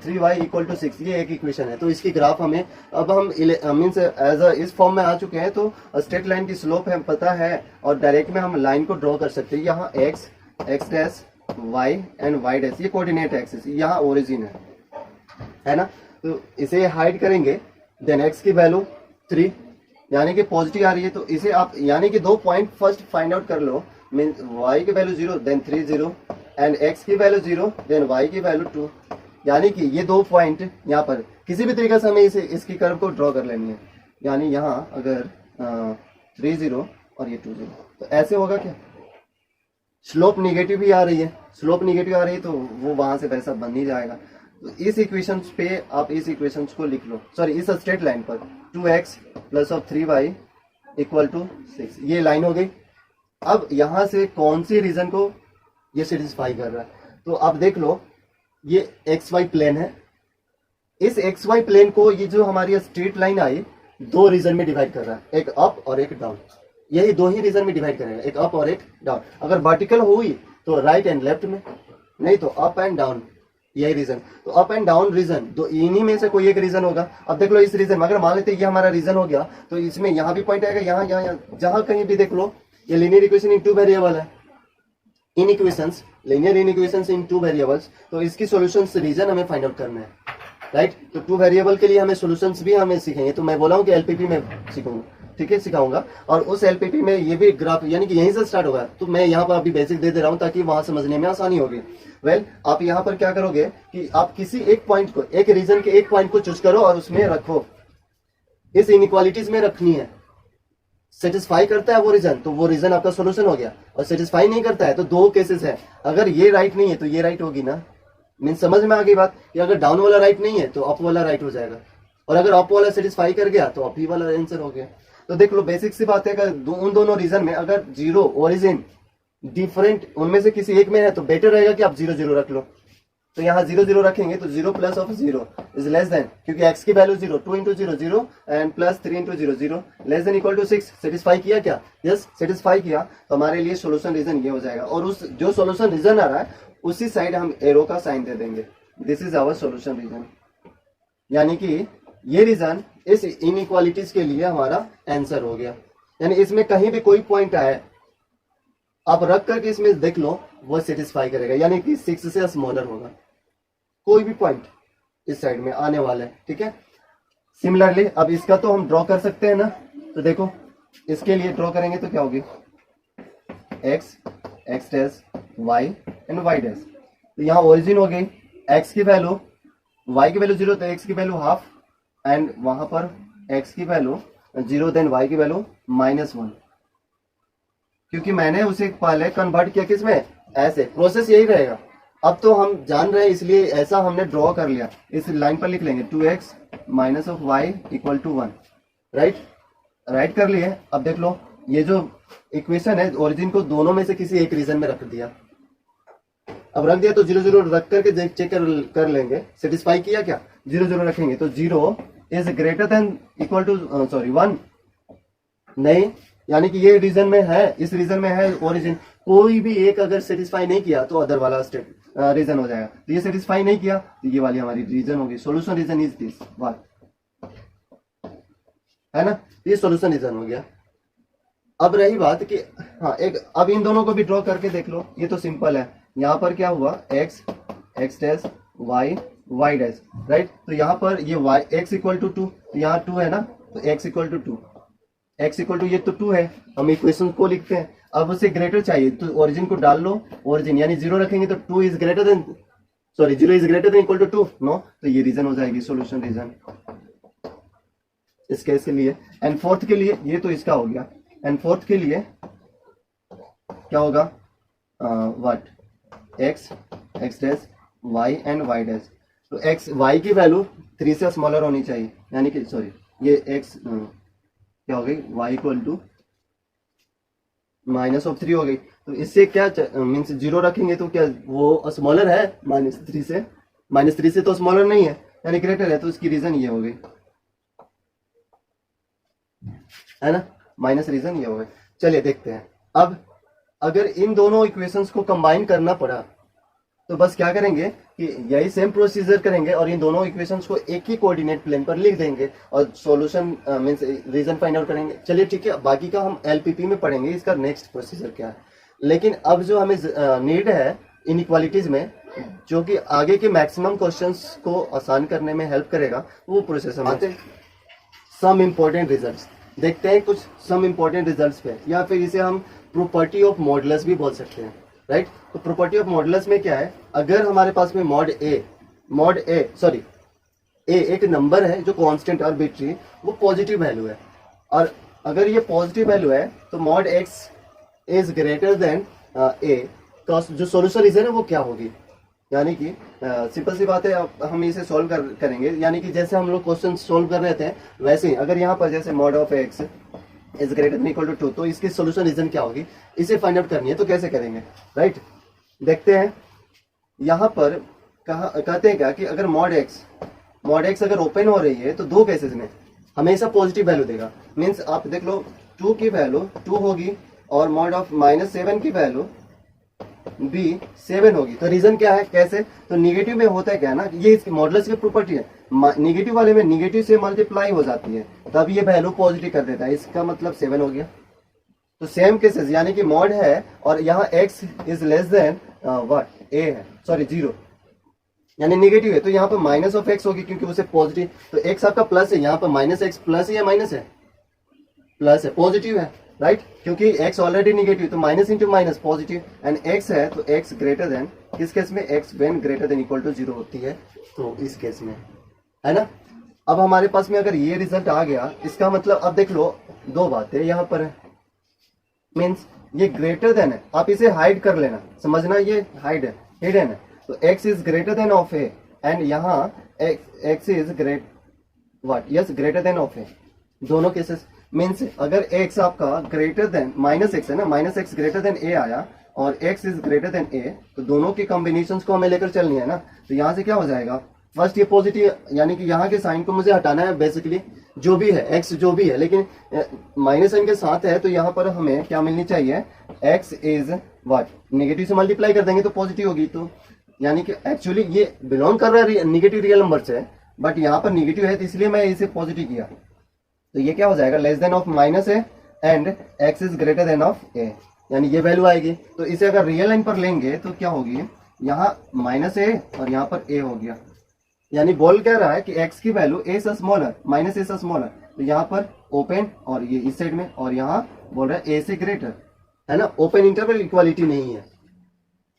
3y equal to 6, ये एक इक्वेशन है। तो इसकी ग्राफ हमें अब हम मीन्स एज इस फॉर्म में आ चुके हैं। तो स्ट्रेट लाइन की स्लोप हमें पता है और डायरेक्ट में हम लाइन को ड्रॉ कर सकते हैं। यहाँ x, x dash, y and y dash, ये कोऑर्डिनेट एक्सिस, यहाँ ओरिजिन है ना। तो इसे हाइड करेंगे, देन x की वैल्यू 3 यानी कि पॉजिटिव आ रही है। तो इसे आप यानी कि 2 पॉइंट फर्स्ट फाइंड आउट कर लो, मीन y की वैल्यू 0 देन 3 0 एंड x की वैल्यू 0 देन y की वैल्यू 2, यानी कि ये 2 पॉइंट यहाँ पर किसी भी तरीके से हमें इसकी कर्व को ड्रॉ कर लेनी है। यानी यहाँ अगर 3 0 और ये 2 0, तो ऐसे होगा क्या, स्लोप निगेटिव ही आ रही है, स्लोप निगेटिव आ रही है तो वो वहां से वैसा बन ही जाएगा। तो इस इक्वेशन पे आप इस इक्वेशन को लिख लो, सॉरी इस स्ट्रेट लाइन पर 2x plus 3y equal to 6, ये लाइन हो गई। अब यहां से कौन सी रीजन को ये सेटिस्फाई कर रहा है, तो आप देख लो ये XY प्लेन है। इस XY प्लेन को ये जो हमारी स्ट्रेट लाइन आई 2 रीजन में डिवाइड कर रहा है, एक अप और एक डाउन। यही 2 ही रीजन में डिवाइड करेगा, एक अप और एक डाउन। अगर वर्टिकल हुई तो राइट एंड लेफ्ट में, नहीं तो अप एंड डाउन, यही रीजन। तो अप एंड डाउन रीजन तो इन्हीं में से कोई एक रीजन होगा। अब देख लो इस रीजन में अगर मान लेते ये हमारा रीजन हो गया तो इसमें यहाँ भी पॉइंट आएगा, यहाँ यहाँ जहां कहीं भी देख लो ये लीनियर इक्वेशन इन 2 वेरिएबल है। In equations, linear in equations in 2 variables, तो इसकी सॉल्यूशंस रीजन हमें फाइंड आउट करना है, राइट। तो 2 वेरिएबल के लिए हमें सॉल्यूशंस भी हमें सीखेंगे। तो मैं बोला हूँ कि एलपीपी में सीखूंगा, ठीक है, सिखाऊंगा। और उस एलपीपी में ये भी ग्राफ यानी कि यहीं से स्टार्ट होगा। तो मैं यहाँ पर अभी बेसिक दे रहा हूँ ताकि वहां समझने में आसानी होगी। वेल, आप यहाँ पर क्या करोगे कि आप किसी एक पॉइंट को, एक रीजन के एक पॉइंट को चूज करो और उसमें रखो, इस इनइक्वालिटीज में रखनी है। सेटिस्फाई करता है वो रीजन तो वो रीजन आपका सोल्यूशन हो गया, और सेटिस्फाई नहीं करता है तो 2 केसेस है। अगर ये राइट नहीं है तो ये राइट होगी ना, मीन समझ में आ गई बात कि अगर डाउन वाला राइट नहीं है तो अप वाला राइट हो जाएगा, और अगर अप वाला सेटिस्फाई कर गया तो अप ही वाला आंसर हो गया। तो देख लो बेसिक सी बात है, अगर उन दोनों रीजन में अगर 0 ओरिजिन डिफरेंट उनमें से किसी एक में है तो बेटर रहेगा कि आप 0 0 रख लो। तो यहाँ 0 0 रखेंगे तो 0 plus of 0 is less than, क्योंकि x की value 0, 2 into 0 0 and plus 3 into 0 0 less than equal to 6। Satisfy किया क्या, यस सेटिस्फाई किया, तो हमारे लिए सोल्यूशन रीजन ये हो जाएगा। और उस जो सोल्यूशन रीजन आ रहा है उसी साइड हम एरो का साइन दे देंगे, this is our solution region. यानी कि ये रीजन इस इनइक्वालिटीज के लिए हमारा आंसर हो गया। यानी इसमें कहीं भी कोई पॉइंट आए आप रख करके इसमें देख लो वो सेटिस्फाई करेगा, यानी कि 6 से स्मॉलर होगा कोई भी पॉइंट इस साइड में आने वाला है, ठीक है। सिमिलरली अब इसका तो हम ड्रॉ कर सकते हैं ना, तो देखो इसके लिए ड्रॉ करेंगे तो क्या होगी, x, x dash, y and y dash. तो यहाँ ओरिजिन हो गई, x की वैल्यू, y की वैल्यू 0 तो x की वैल्यू हाफ, एंड वहां पर x की वैल्यू 0 देन y की वैल्यू -1, क्योंकि मैंने उसे पहले कन्वर्ट किया किसमें, ऐसे प्रोसेस यही रहेगा। अब तो हम जान रहे हैं इसलिए ऐसा हमने ड्रॉ कर लिया, इस लाइन पर लिख लेंगे 2x minus of y equal to 1, write कर लिए। अब देख लो ये जो इक्वेशन है ओरिजिन को दोनों में से किसी एक रीजन में रख दिया। अब रख दिया तो 0 0 रख करके चेक कर लेंगे सेटिस्फाई किया क्या, 0 0 रखेंगे तो 0 is greater than equal to 1 नहीं, यानी कि ये रीजन में है, इस रीजन में है ओरिजिन, कोई भी एक अगर सेटिस्फाई नहीं किया तो अदर वाला स्टेट रीजन हो जाएगा। तो ये सेटिस्फाई नहीं किया तो ये वाली हमारी रीजन होगी, solution region is this one, है ना, ये सोल्यूशन रीजन हो गया। अब रही बात कि हाँ एक, अब इन दोनों को भी ड्रॉ करके देख लो, ये तो सिंपल है। यहाँ पर क्या हुआ, x, x dash, y, y dash, right. तो यहाँ पर ये y x इक्वल टू 2, यहाँ 2 है ना, तो x equal to 2, x equal to ये तो 2 है, हम इक्वेशन को लिखते हैं। अब उसे ग्रेटर चाहिए तो ओरिजिन को डाल लो, ओरिजिन यानी 0 रखेंगे तो 2 is greater than, sorry 0 is greater than equal to 2 no, तो ये रीजन हो जाएगी सोल्यूशन रीजन इस केस के लिए। एंड फोर्थ के लिए ये तो इसका हो गया, एंड फोर्थ के लिए क्या होगा, what, x, x dash, y and y dash. तो x y की वैल्यू 3 से स्मॉलर होनी चाहिए, यानी कि सॉरी ये x क्या हो गई, y इक्वल टू -3 हो गई। तो इससे क्या मीन्स जीरो रखेंगे तो क्या वो स्मॉलर है -3 से, -3 से तो स्मॉलर नहीं है यानी ग्रेटर है, तो इसकी रीजन ये हो गई, है ना, माइनस रीजन ये हो गई। चलिए देखते हैं अब, अगर इन दोनों इक्वेशंस को कंबाइन करना पड़ा तो बस क्या करेंगे कि यही सेम प्रोसीजर करेंगे और इन दोनों इक्वेशंस को एक ही कोऑर्डिनेट प्लेन पर लिख देंगे और solution means region find out करेंगे। चलिए ठीक है, बाकी का हम एलपीपी में पढ़ेंगे इसका नेक्स्ट प्रोसीजर क्या है। लेकिन अब जो हमें नीड है इनइक्वालिटीज में, जो कि आगे के मैक्सिमम क्वेश्चंस को आसान करने में हेल्प करेगा, वो प्रोसेस हम आते हैं सम इम्पोर्टेंट रिजल्ट्स। देखते हैं कुछ सम इम्पोर्टेंट रिजल्ट्स पे, या फिर इसे हम प्रॉपर्टी ऑफ मॉडुलस भी बोल सकते हैं, राइट। तो प्रॉपर्टी ऑफ मॉडुलस में क्या है, अगर हमारे पास में ए एक नंबर है जो कांस्टेंट आर्बिट्री, वो पॉजिटिव वैल्यू है, और अगर ये पॉजिटिव वैल्यू है तो mod x is greater than a, तो जो सोल्यूशन रीजन है वो क्या होगी, यानी कि सिंपल सी बात है। अब हम इसे सॉल्व करेंगे, यानी कि जैसे हम लोग क्वेश्चन सॉल्व कर रहे थे वैसे ही अगर यहाँ पर जैसे mod of x is greater than equal to 2, तो इसकी सोल्यूशन रीजन क्या होगी, इसे फाइंड आउट करनी है तो कैसे करेंगे, राइट। देखते हैं यहाँ पर कहते हैं क्या कि अगर मॉड एक्स अगर ओपन हो रही है तो दो केसेस में हमेशा पॉजिटिव वैल्यू देगा। मीन्स आप देख लो 2 की वैल्यू 2 होगी और मॉड ऑफ -7 की वैल्यू भी 7 होगी। तो रीजन क्या है, कैसे, तो निगेटिव में होता है क्या ना, ये इसकी मॉडुलस की प्रॉपर्टी है, निगेटिव वाले में निगेटिव से मल्टीप्लाई हो जाती है तब ये वैल्यू पॉजिटिव कर देता है, इसका मतलब 7 हो गया। तो सेम केसेस यानी कि मॉड है और यहाँ x is less then what ए है, सॉरी 0 यानी नेगेटिव है, तो यहाँ पर माइनस ऑफ एक्स होगी क्योंकि उसे पॉजिटिव, तो एक्स आपका प्लस है, यहाँ पर -x प्लस है या माइनस है, प्लस है, पॉजिटिव है, राइट, क्योंकि x ऑलरेडी नेगेटिव, तो minus into minus positive, and x है तो x ग्रेटर देन, किस केस में, x when greater than equal to 0 होती है, तो इस केस में, है ना। अब हमारे पास में अगर ये रिजल्ट आ गया, इसका मतलब अब देख लो दो बातें यहाँ पर है, मीन्स ये ग्रेटर देन है, आप इसे हाइड कर लेना, समझना ये हाइड है, हिडन है, तो x is greater than of a, and यहाँ x is greater than of a, दोनों केसेस। मीन्स अगर x आपका ग्रेटर देन -x है ना, -x ग्रेटर देन a आया और x is greater then a, तो दोनों की कॉम्बिनेशन को हमें लेकर चलनी है ना। तो यहाँ से क्या हो जाएगा, फर्स्ट ये पॉजिटिव, यानी कि यहाँ के साइन को मुझे हटाना है, बेसिकली जो भी है x जो भी है, लेकिन -n के साथ है, तो यहाँ पर हमें क्या मिलनी चाहिए, x इज व्हाट, नेगेटिव से मल्टीप्लाई कर देंगे तो पॉजिटिव होगी, तो यानी कि एक्चुअली ये बिलोंग कर रहा है नेगेटिव रियल नंबर से, बट यहाँ पर नेगेटिव है तो इसलिए मैं इसे पॉजिटिव किया, तो ये क्या हो जाएगा, less than of minus a and x is greater than of a, यानी ये वैल्यू आएगी। तो इसे अगर रियल लाइन पर लेंगे तो क्या होगी, यहाँ -a और यहाँ पर a हो गया, यानी बोल क्या रहा है कि x की वैल्यू a से स्मॉलर, -a से स्मॉलर, तो यहाँ पर ओपन और ये इस साइड में, और यहाँ बोल रहा है a से ग्रेटर, है ना, ओपन इंटरवल इक्वालिटी नहीं है,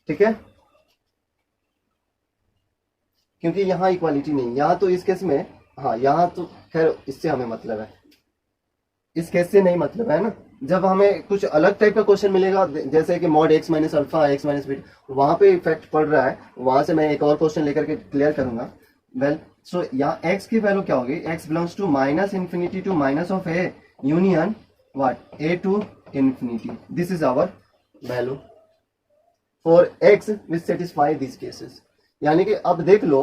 ठीक है, क्योंकि यहाँ इक्वालिटी नहीं, यहाँ तो इस केस में, हाँ यहाँ तो खैर इससे हमें मतलब है, इस केस से नहीं मतलब है ना। जब हमें कुछ अलग टाइप का क्वेश्चन मिलेगा, जैसे कि mod x minus alpha x minus beta, वहां पे इफेक्ट पड़ रहा है, वहां से मैं एक और क्वेश्चन लेकर के क्लियर करूंगा। वेल सो यहाँ x की वैल्यू क्या होगी, x belongs to -∞ to minus of a union what a to infinity, this is our value for x which satisfy this cases. यानी कि अब देख लो,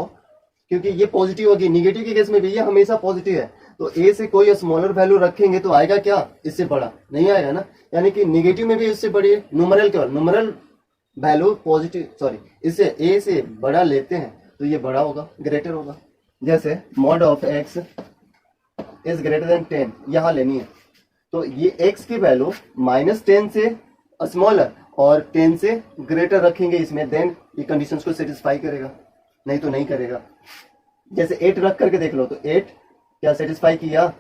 क्योंकि ये पॉजिटिव होगी, निगेटिव के केस में भी ये हमेशा पॉजिटिव है, तो a से कोई स्मॉलर वैल्यू रखेंगे तो आएगा क्या, इससे बड़ा नहीं आएगा ना, यानी कि निगेटिव में भी इससे बड़ी न्यूमरल, केवल न्यूमरल वैल्यू पॉजिटिव, सॉरी इससे a से बड़ा लेते हैं तो ये बड़ा होगा, ग्रेटर होगा। जैसे mod of x is greater then 10 यहां लेनी है, तो ये x की वैल्यू -10 से स्मॉलर और 10 से ग्रेटर रखेंगे इसमें, देन ये कंडीशंस को सेटिस्फाई करेगा, नहीं तो नहीं करेगा। जैसे 8 रख करके देख लो, तो 8 क्या सेटिस्फाई किया,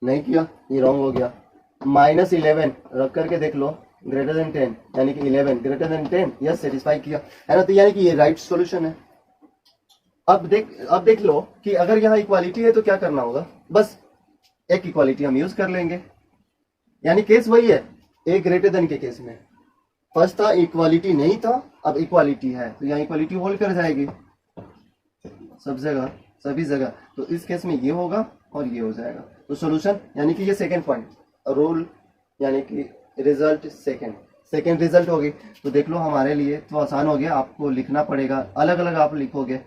नहीं किया, ये रॉन्ग हो गया। -11 रख करके देख लो, ग्रेटर देन 10, यानी कि 11 ग्रेटर देन 10, यस सेटिस्फाई किया, है ना, तो यानी कि ये राइट सॉल्यूशन है। अब देख लो कि अगर यहाँ इक्वालिटी है तो क्या करना होगा, बस एक इक्वालिटी हम यूज कर लेंगे, यानी केस वही है ए ग्रेटर देन के केस में, फर्स्ट था इक्वालिटी नहीं था, अब इक्वालिटी है, तो यहाँ इक्वालिटी होल्ड कर जाएगी सब जगह, सभी जगह, तो इस केस में ये होगा और ये हो जाएगा, तो सॉल्यूशन, यानी कि ये सेकंड पॉइंट, रूल यानी कि रिजल्ट सेकेंड रिजल्ट होगी। तो देख लो हमारे लिए तो आसान हो गया, आपको लिखना पड़ेगा अलग अलग, आप लिखोगे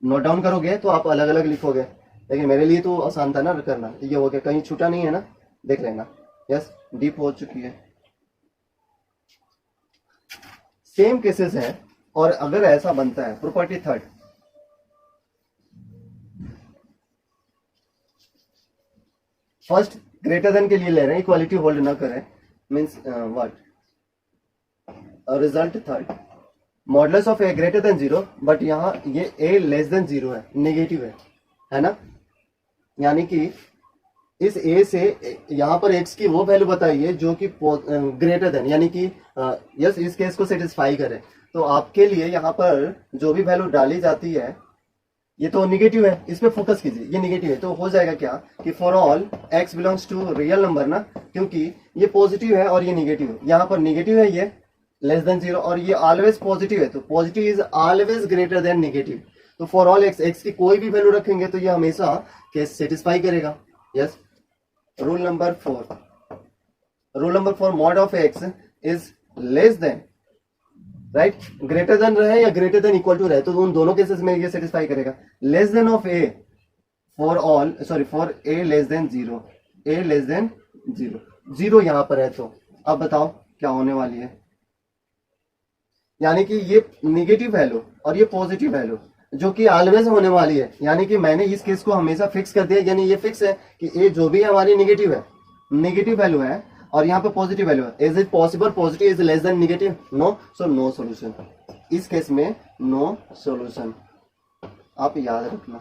नोट डाउन करोगे तो आप अलग अलग लिखोगे, लेकिन मेरे लिए तो आसान था ना करना। ये हो गया, कहीं छूटा नहीं है ना, देख लेना। यस, डीप हो चुकी है। सेम केसेस है, और अगर ऐसा बनता है property third, first greater than के लिए ले रहे हैं, इक्वालिटी होल्ड ना करें, means what, result third, modulus of A greater than 0, but यहाँ ये ए लेस देन 0 है, नेगेटिव है ना। यानी कि इस ए से यहाँ पर एक्स की वो वैल्यू बताइए जो कि ग्रेटर देन, यानी कि यस इस केस को सेटिस्फाई करे। तो आपके लिए यहाँ पर जो भी वैल्यू डाली जाती है, ये तो नेगेटिव है, इस पे फोकस कीजिए, ये नेगेटिव है, तो हो जाएगा क्या कि for all x belongs to real number ना, क्योंकि ये पॉजिटिव है और ये नेगेटिव है, यहाँ पर नेगेटिव है ये लेस देन 0, और ये ऑलवेज पॉजिटिव है, तो positive is always greater than negative. तो फॉर ऑल एक्स की कोई भी वैल्यू रखेंगे तो ये हमेशा केस सेटिस्फाई करेगा। Yes, rule number 4, mod of x is less then, right, greater than रहे या ग्रेटर देन इक्वल टू रहे, तो उन दोनों केसेस में ये सेटिस्फाई करेगा। Less than of A for a less than 0, A less than 0 यहां पर है, तो अब बताओ क्या होने वाली है। यानी कि ये नेगेटिव वैल्यू और ये पॉजिटिव वैल्यू जो कि ऑलवेज होने वाली है, यानी कि मैंने इस केस को हमेशा फिक्स कर दिया, यानी ये फिक्स है कि ए जो भी हमारी नेगेटिव है, नेगेटिव वैल्यू है, और यहाँ पे पॉजिटिव वैल्यू है। Is it possible positive is less than negative? No, so no solution. इस केस में नो सॉल्यूशन, आप याद रखना।